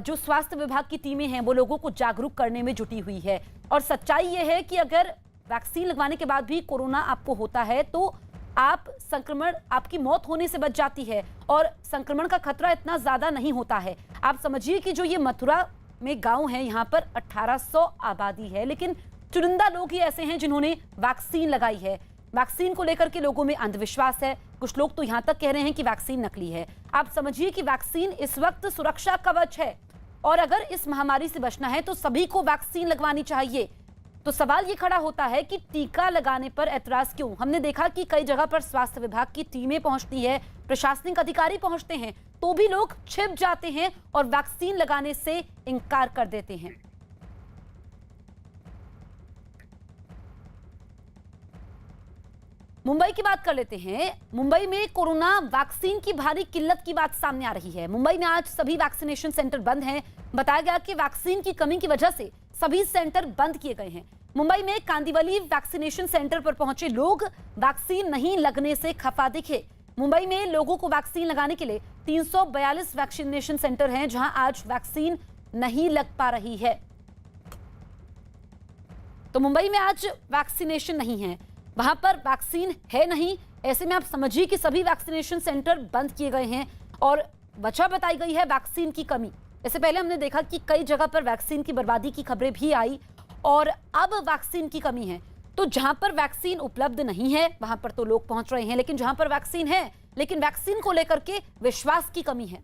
A: जो स्वास्थ्य विभाग की टीमें हैं वो लोगों को जागरूक करने में जुटी हुई है। और सच्चाई ये है कि अगर वैक्सीन लगवाने के बाद भी कोरोना आपको होता है तो आपकी मौत होने से बच जाती है और संक्रमण का खतरा इतना ज्यादा नहीं होता है। आप समझिए कि जो ये मथुरा में गांव है, यहाँ पर 1800 आबादी है, लेकिन चुनिंदा लोग ही ऐसे हैं जिन्होंने वैक्सीन लगाई है। वैक्सीन को लेकर के लोगों में अंधविश्वास है। कुछ लोग तो यहाँ तक कह रहे हैं कि वैक्सीन नकली है। आप समझिए कि वैक्सीन इस वक्त सुरक्षा कवच है और अगर इस महामारी से बचना है तो सभी को वैक्सीन लगवानी चाहिए। तो सवाल ये खड़ा होता है कि टीका लगाने पर ऐतराज क्यों? हमने देखा कि कई जगह पर स्वास्थ्य विभाग की टीमें पहुंचती है, प्रशासनिक अधिकारी पहुंचते हैं, तो भी लोग छिप जाते हैं और वैक्सीन लगाने से इनकार कर देते हैं। मुंबई की बात कर लेते हैं। मुंबई में कोरोना वैक्सीन की भारी किल्लत की बात सामने आ रही है। मुंबई में आज सभी वैक्सीनेशन सेंटर बंद हैं। बताया गया कि वैक्सीन की कमी की वजह से सभी सेंटर बंद किए गए हैं। मुंबई में कांदिवली वैक्सीनेशन सेंटर पर पहुंचे लोग वैक्सीन नहीं लगने से खफा दिखे। मुंबई में लोगों को वैक्सीन लगाने के लिए 342 वैक्सीनेशन सेंटर हैं जहां आज वैक्सीन नहीं लग पा रही है। तो मुंबई में आज वैक्सीनेशन नहीं है, वहां पर वैक्सीन है नहीं। ऐसे में आप समझिए कि सभी वैक्सीनेशन सेंटर बंद किए गए हैं और वजह बताई गई है वैक्सीन की कमी। इससे पहले हमने देखा कि कई जगह पर वैक्सीन की बर्बादी की खबरें भी आई और अब वैक्सीन की कमी है। तो जहां पर वैक्सीन उपलब्ध नहीं है वहां पर तो लोग पहुंच रहे हैं, लेकिन जहां पर वैक्सीन है लेकिन वैक्सीन को लेकर के विश्वास की कमी है।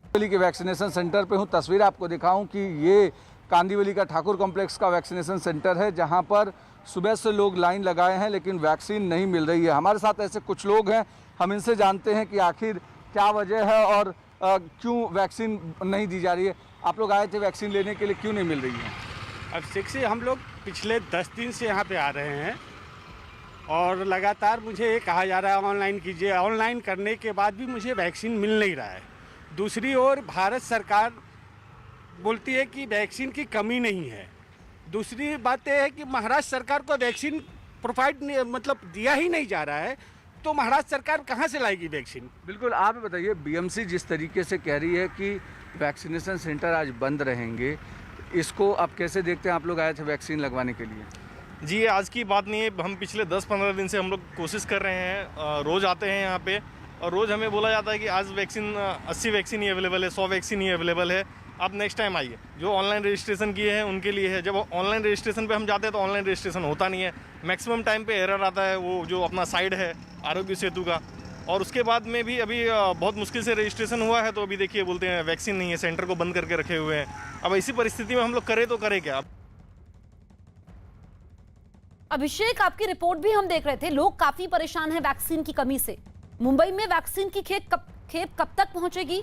S: कांदिवली के वैक्सीनेशन सेंटर पे हूं, तस्वीर आपको दिखाऊं कि ये कांदिवली का ठाकुर कॉम्प्लेक्स का वैक्सीनेशन सेंटर है जहां पर सुबह से लोग लाइन लगाए हैं लेकिन वैक्सीन नहीं मिल रही है। हमारे साथ ऐसे कुछ लोग हैं, हम इनसे जानते हैं कि आखिर क्या वजह है और क्यों वैक्सीन नहीं दी जा रही है। आप लोग आए थे वैक्सीन लेने के लिए, क्यों नहीं मिल रही है?
T: अब से हम लोग पिछले 10 दिन से यहाँ पे आ रहे हैं और लगातार मुझे ये कहा जा रहा है ऑनलाइन कीजिए। ऑनलाइन करने के बाद भी मुझे वैक्सीन मिल नहीं रहा है। दूसरी ओर भारत सरकार बोलती है कि वैक्सीन की कमी नहीं है। दूसरी बात यह है कि महाराष्ट्र सरकार को वैक्सीन प्रोवाइड मतलब दिया ही नहीं जा रहा है, तो महाराष्ट्र सरकार कहाँ से लाएगी वैक्सीन?
S: बिल्कुल, आप बताइए, बीएमसी जिस तरीके से कह रही है कि वैक्सीनेशन सेंटर आज बंद रहेंगे, इसको आप कैसे देखते हैं? आप लोग आए थे वैक्सीन लगवाने के लिए।
U: जी, आज की बात नहीं है, हम पिछले 10-15 दिन से हम लोग कोशिश कर रहे हैं, रोज़ आते हैं यहाँ पे और रोज़ हमें बोला जाता है कि आज वैक्सीन 80 वैक्सीन ही अवेलेबल है, 100 वैक्सीन ही अवेलेबल है, आप नेक्स्ट टाइम आइए। जो ऑनलाइन रजिस्ट्रेशन किए हैं उनके लिए है। जब ऑनलाइन रजिस्ट्रेशन पे हम जाते हैं तो ऑनलाइन रजिस्ट्रेशन होता नहीं है, मैक्सिमम टाइम पे एरर आता है, वो जो अपना साइड है आरोग्य सेतु का, और उसके बाद में भी अभी बहुत मुश्किल से रजिस्ट्रेशन हुआ है, तो अभी देखिए बोलते हैं वैक्सीन नहीं है, सेंटर को बंद करके रखे हुए हैं। अब इसी परिस्थिति में हम लोग करें तो करें क्या?
A: अभिषेक, आपकी रिपोर्ट भी हम देख रहे थे, लोग काफी परेशान हैं वैक्सीन की कमी से। मुंबई में वैक्सीन की खेप कब तक पहुंचेगी?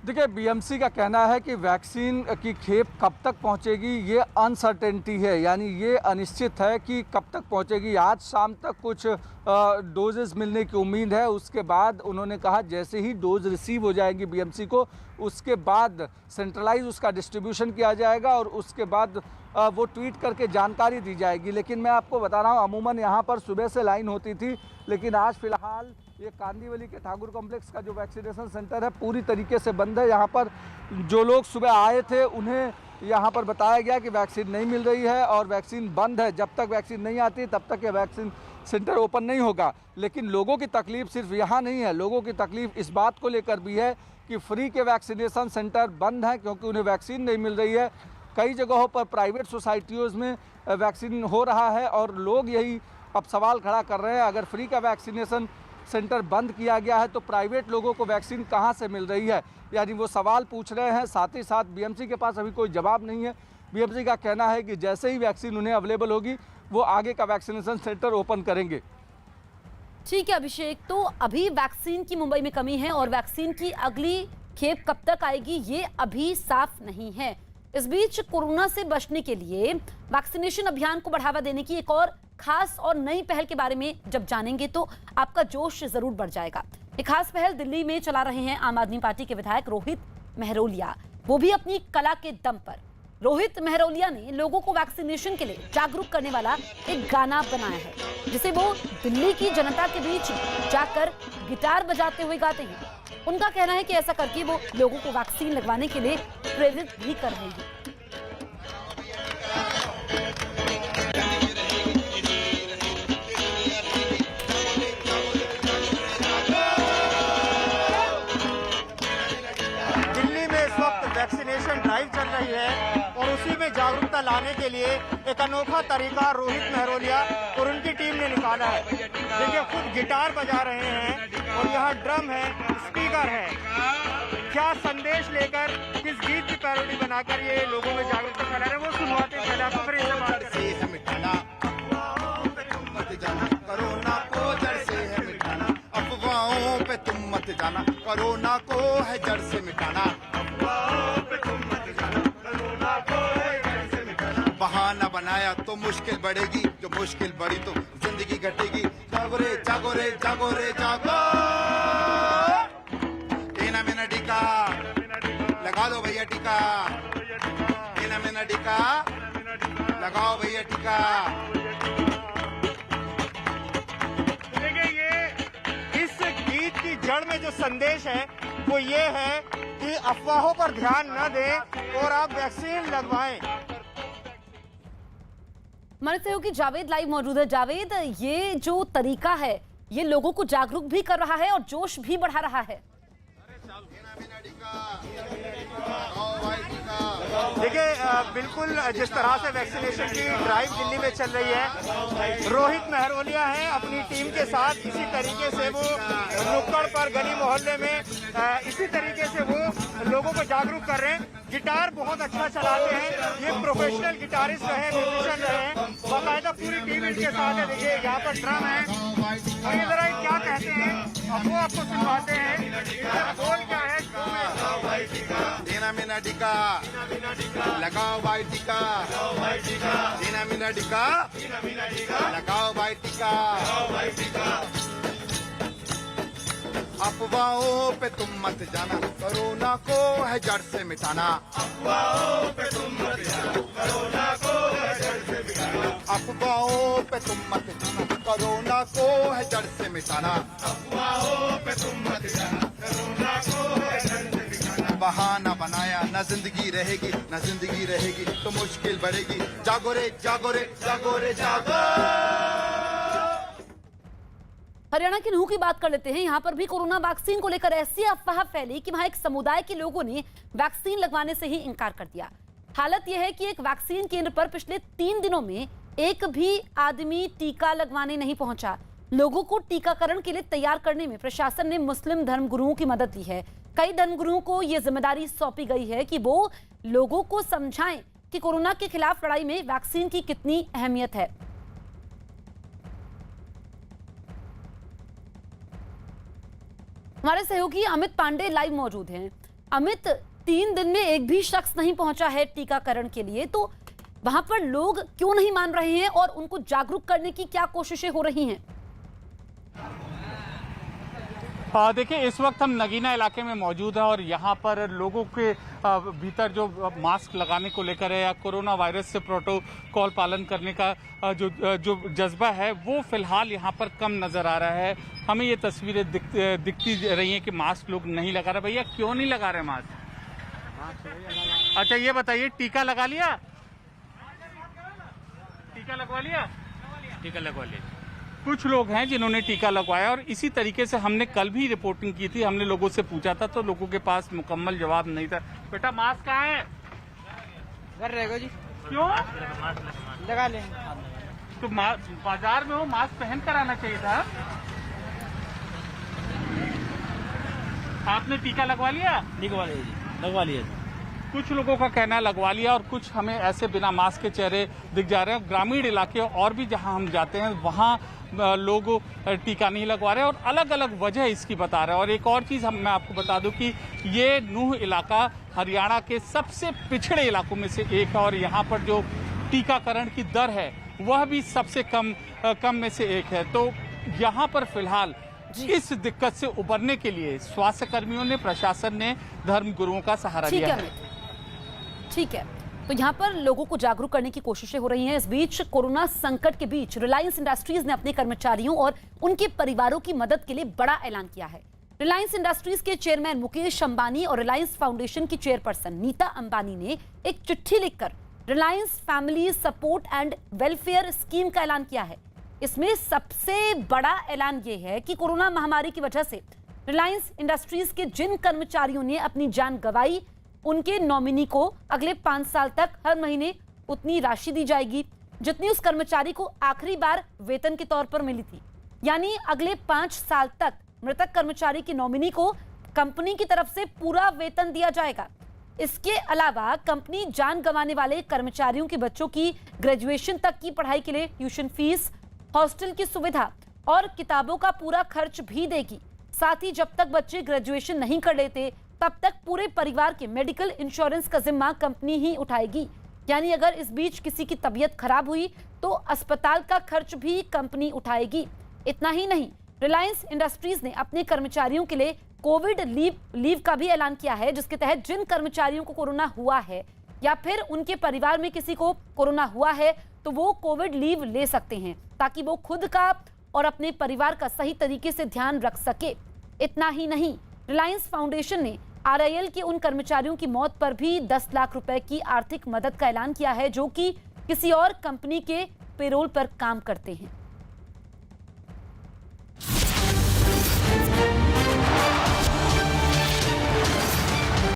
S: देखिए, बीएमसी का कहना है कि वैक्सीन की खेप कब तक पहुंचेगी ये अनसर्टेनिटी है, यानी ये अनिश्चित है कि कब तक पहुंचेगी। आज शाम तक कुछ डोजेस मिलने की उम्मीद है, उसके बाद उन्होंने कहा जैसे ही डोज रिसीव हो जाएंगी बीएमसी को, उसके बाद सेंट्रलाइज उसका डिस्ट्रीब्यूशन किया जाएगा और उसके बाद वो ट्वीट करके जानकारी दी जाएगी। लेकिन मैं आपको बता रहा हूँ, अमूमन यहाँ पर सुबह से लाइन होती थी, लेकिन आज फिलहाल ये कांदिवली के ठाकुर कॉम्प्लेक्स का जो वैक्सीनेशन सेंटर है पूरी तरीके से बंद है। यहाँ पर जो लोग सुबह आए थे उन्हें यहाँ पर बताया गया कि वैक्सीन नहीं मिल रही है और वैक्सीन बंद है, जब तक वैक्सीन नहीं आती तब तक ये वैक्सीन सेंटर ओपन नहीं होगा। लेकिन लोगों की तकलीफ सिर्फ यहाँ नहीं है, लोगों की तकलीफ इस बात को लेकर भी है कि फ्री के वैक्सीनेशन सेंटर बंद हैं क्योंकि उन्हें वैक्सीन नहीं मिल रही है। कई जगहों पर प्राइवेट सोसाइटियों में वैक्सीन हो रहा है और लोग यही अब सवाल खड़ा कर रहे हैं, अगर फ्री का वैक्सीनेशन सेंटर बंद किया गया है तो प्राइवेट लोगों को वैक्सीन कहां से मिल रही है, यानी वो सवाल पूछ रहे हैं। साथ ही साथ बीएमसी के पास अभी कोई जवाब नहीं है। बीएमसी का कहना है कि जैसे ही वैक्सीन उन्हें अवेलेबल होगी वो आगे का वैक्सीनेशन सेंटर ओपन करेंगे।
A: ठीक है अभिषेक, तो अभी वैक्सीन की मुंबई में कमी है और वैक्सीन की अगली खेप कब तक आएगी ये अभी साफ नहीं है। इस बीच कोरोना से बचने के लिए वैक्सीनेशन अभियान को बढ़ावा देने की एक और खास और नई पहल के बारे में जब जानेंगे तो आपका जोश जरूर बढ़ जाएगा। एक खास पहल दिल्ली में चला रहे हैं आम आदमी पार्टी के विधायक रोहित मेहरोलिया, वो भी अपनी कला के दम पर। रोहित मेहरोलिया ने लोगों को वैक्सीनेशन के लिए जागरूक करने वाला एक गाना बनाया है, जिसे वो दिल्ली की जनता के बीच जाकर गिटार बजाते हुए गाते हैं। उनका कहना है कि ऐसा करके वो लोगों को वैक्सीन लगवाने के लिए प्रेरित भी कर रहे हैं।
V: वैक्सीनेशन ड्राइव चल रही है और उसी में जागरूकता लाने के लिए एक अनोखा तरीका रोहित मेहरोलिया और उनकी टीम ने निकाला है। देखिए, खुद गिटार बजा रहे हैं और यहाँ ड्रम है, स्पीकर है। क्या संदेश लेकर, किस गीत की पैरोडी बनाकर ये लोगों में जागरूकता फैला रहे हैं वो सुनवाते हैं। पहले आपको फिर इससे बात करें।
W: कोरोना को जड़ से है मिटाना, अफवाहों पे तुम मत जाना, कोरोना को है जड़ से मिटाना। बहाना बनाया तो मुश्किल बढ़ेगी, जो मुश्किल बढ़ी तो जिंदगी घटेगी। जागो रे जागो रे जागो रे जागो, टीना मिना टीका लगा दो भैया टीका, टीना मिना टीका लगाओ भैया टीका।
V: देखिए, ये इस गीत की जड़ में जो संदेश है वो ये है कि अफवाहों पर ध्यान न दें और आप वैक्सीन लगवाएं।
A: हमारे सहयोगी जावेद लाइव मौजूद है। जावेद, ये जो तरीका है ये लोगों को जागरूक भी कर रहा है और जोश भी बढ़ा रहा है।
V: देखिए, बिल्कुल जिस तरह से वैक्सीनेशन की ड्राइव दिल्ली में चल रही है, रोहित मेहरोलिया हैं अपनी टीम के साथ। इसी तरीके से वो नुक्कड़ पर, गली मोहल्ले में इसी तरीके से वो लोगों को जागरूक कर रहे हैं। गिटार बहुत अच्छा चलाते हैं, ये प्रोफेशनल गिटारिस्ट रहे, म्यूजिशियन रहे, बाकायदा पूरी टीम इनके साथ है। देखिए, यहाँ पर ड्रम है और ये जरा क्या कहते हैं अब वो आपको सुनवाते हैं। बोल क्या है?
W: टीना मिना टीका लगाओ भाई टीका, टीना मिना टीका लगाओ भाई टीका। अफवाहों पे तुम मत जाना, कोरोना को है जड़ से मिटाना। अफवाहों पे तुम मत जाना, कोरोना को है जड़ से मिटाना। अफवाहों पे तुम मत जाना, कोरोना को है जड़ से मिटाना। अफवाहों पे तुम मत जाना, कोरोना को है जड़ से मिटाना। बहाना बनाया न जिंदगी रहेगी, न जिंदगी रहेगी तो मुश्किल बढ़ेगी। जागो रे जागो रे जागो रे जागो।
A: हरियाणा की नूह की बात कर लेते हैं। यहाँ पर भी कोरोना वैक्सीन को लेकर ऐसी अफवाह फैली कि वहां एक समुदाय के लोगों ने वैक्सीन लगवाने से ही इनकार कर दिया। हालत यह है कि एक वैक्सीन केंद्र पर पिछले 3 दिनों में एक भी आदमी टीका लगवाने नहीं पहुंचा। लोगों को टीकाकरण के लिए तैयार करने में प्रशासन ने मुस्लिम धर्मगुरुओं की मदद ली है। कई धर्मगुरुओं को यह जिम्मेदारी सौंपी गई है कि वो लोगों को समझाएं कि कोरोना के खिलाफ लड़ाई में वैक्सीन की कितनी अहमियत है। हमारे सहयोगी अमित पांडे लाइव मौजूद हैं। अमित, 3 दिन में एक भी शख्स नहीं पहुंचा है टीकाकरण के लिए, तो वहां पर लोग क्यों नहीं मान रहे हैं और उनको जागरूक करने की क्या कोशिशें हो रही हैं?
B: देखिए, इस वक्त हम नगीना इलाके में मौजूद हैं और यहाँ पर लोगों के भीतर जो मास्क लगाने को लेकर है या कोरोना वायरस से प्रोटोकॉल पालन करने का जो जज्बा है वो फिलहाल यहाँ पर कम नज़र आ रहा है। हमें ये तस्वीरें दिखती रही हैं कि मास्क लोग नहीं लगा रहे। भैया, क्यों नहीं लगा रहे मास्क? अच्छा, ये बताइए, टीका लगा लिया? टीका लगवा लिया? टीका लगवा लिया। कुछ लोग हैं जिन्होंने टीका लगवाया और इसी तरीके से हमने कल भी रिपोर्टिंग की थी। हमने लोगों से पूछा था तो लोगों के पास मुकम्मल जवाब नहीं था। बेटा, मास्क कहाँ है?
R: घर रहेगा जी।
B: क्यों?
R: लगा लेंगे।
B: तो बाजार में हो, मास्क पहन कर आना चाहिए था। आपने टीका लगवा लिया?
R: लगवा लिया जी, लगवा लिया।
B: कुछ लोगों का कहना है लगवा लिया और कुछ हमें ऐसे बिना मास्क के चेहरे दिख जा रहे हैं। ग्रामीण इलाके और भी जहां हम जाते हैं वहां लोग टीका नहीं लगवा रहे और अलग अलग वजह इसकी बता रहे हैं। और एक और चीज़ मैं आपको बता दूं कि ये नूह इलाका हरियाणा के सबसे पिछड़े इलाकों में से एक है और यहाँ पर जो टीकाकरण की दर है वह भी सबसे कम में से एक है। तो यहाँ पर फिलहाल इस दिक्कत से उबरने के लिए स्वास्थ्य कर्मियों ने, प्रशासन ने धर्मगुरुओं का सहारा लिया है।
A: ठीक है, तो यहाँ पर लोगों को जागरूक करने की कोशिशें हो रही हैं। इस बीच कोरोना संकट के बीच रिलायंस इंडस्ट्रीज ने अपने कर्मचारियों और उनके परिवारों की मदद के लिए बड़ा ऐलान किया है। रिलायंस इंडस्ट्रीज के चेयरमैन मुकेश अंबानी और रिलायंस फाउंडेशन की चेयरपर्सन नीता अंबानी ने एक चिट्ठी लिखकर Reliance family support and welfare scheme का ऐलान किया है। इसमें सबसे बड़ा ऐलान यह है कि कोरोना महामारी की वजह से रिलायंस इंडस्ट्रीज के जिन कर्मचारियों ने अपनी जान गंवाई, उनके नॉमिनी को अगले 5 साल तक हर महीने उतनी राशि दी जाएगी जितनी उस कर्मचारी को आखिरी बार वेतन के तौर पर मिली थी। यानी अगले 5 साल तक मृतक कर्मचारी की नॉमिनी को कंपनी की तरफ से पूरा वेतन दिया जाएगा। इसके अलावा कंपनी जान गंवाने वाले कर्मचारियों के बच्चों की ग्रेजुएशन तक की पढ़ाई के लिए ट्यूशन फीस, हॉस्टल की सुविधा और किताबों का पूरा खर्च भी देगी। साथ ही जब तक बच्चे ग्रेजुएशन नहीं कर लेते तब तक पूरे परिवार के मेडिकल इंश्योरेंस का जिम्मा कंपनी ही उठाएगी। यानी अगर इस बीच किसी की तबीयत खराब हुई तो अस्पताल का खर्च भी कंपनी उठाएगी। इतना ही नहीं, रिलायंस इंडस्ट्रीज ने अपने कर्मचारियों के लिए कोविड लीव का भी ऐलान किया है, जिसके तहत जिन कर्मचारियों को कोरोना हुआ है या फिर उनके परिवार में किसी को कोरोना हुआ है तो वो कोविड लीव ले सकते हैं ताकि वो खुद का और अपने परिवार का सही तरीके से ध्यान रख सके। इतना ही नहीं, रिलायंस फाउंडेशन ने आरआईएल के उन कर्मचारियों की मौत पर भी 10 लाख रुपए की आर्थिक मदद का ऐलान किया है जो कि किसी और कंपनी के पेरोल पर काम करते हैं।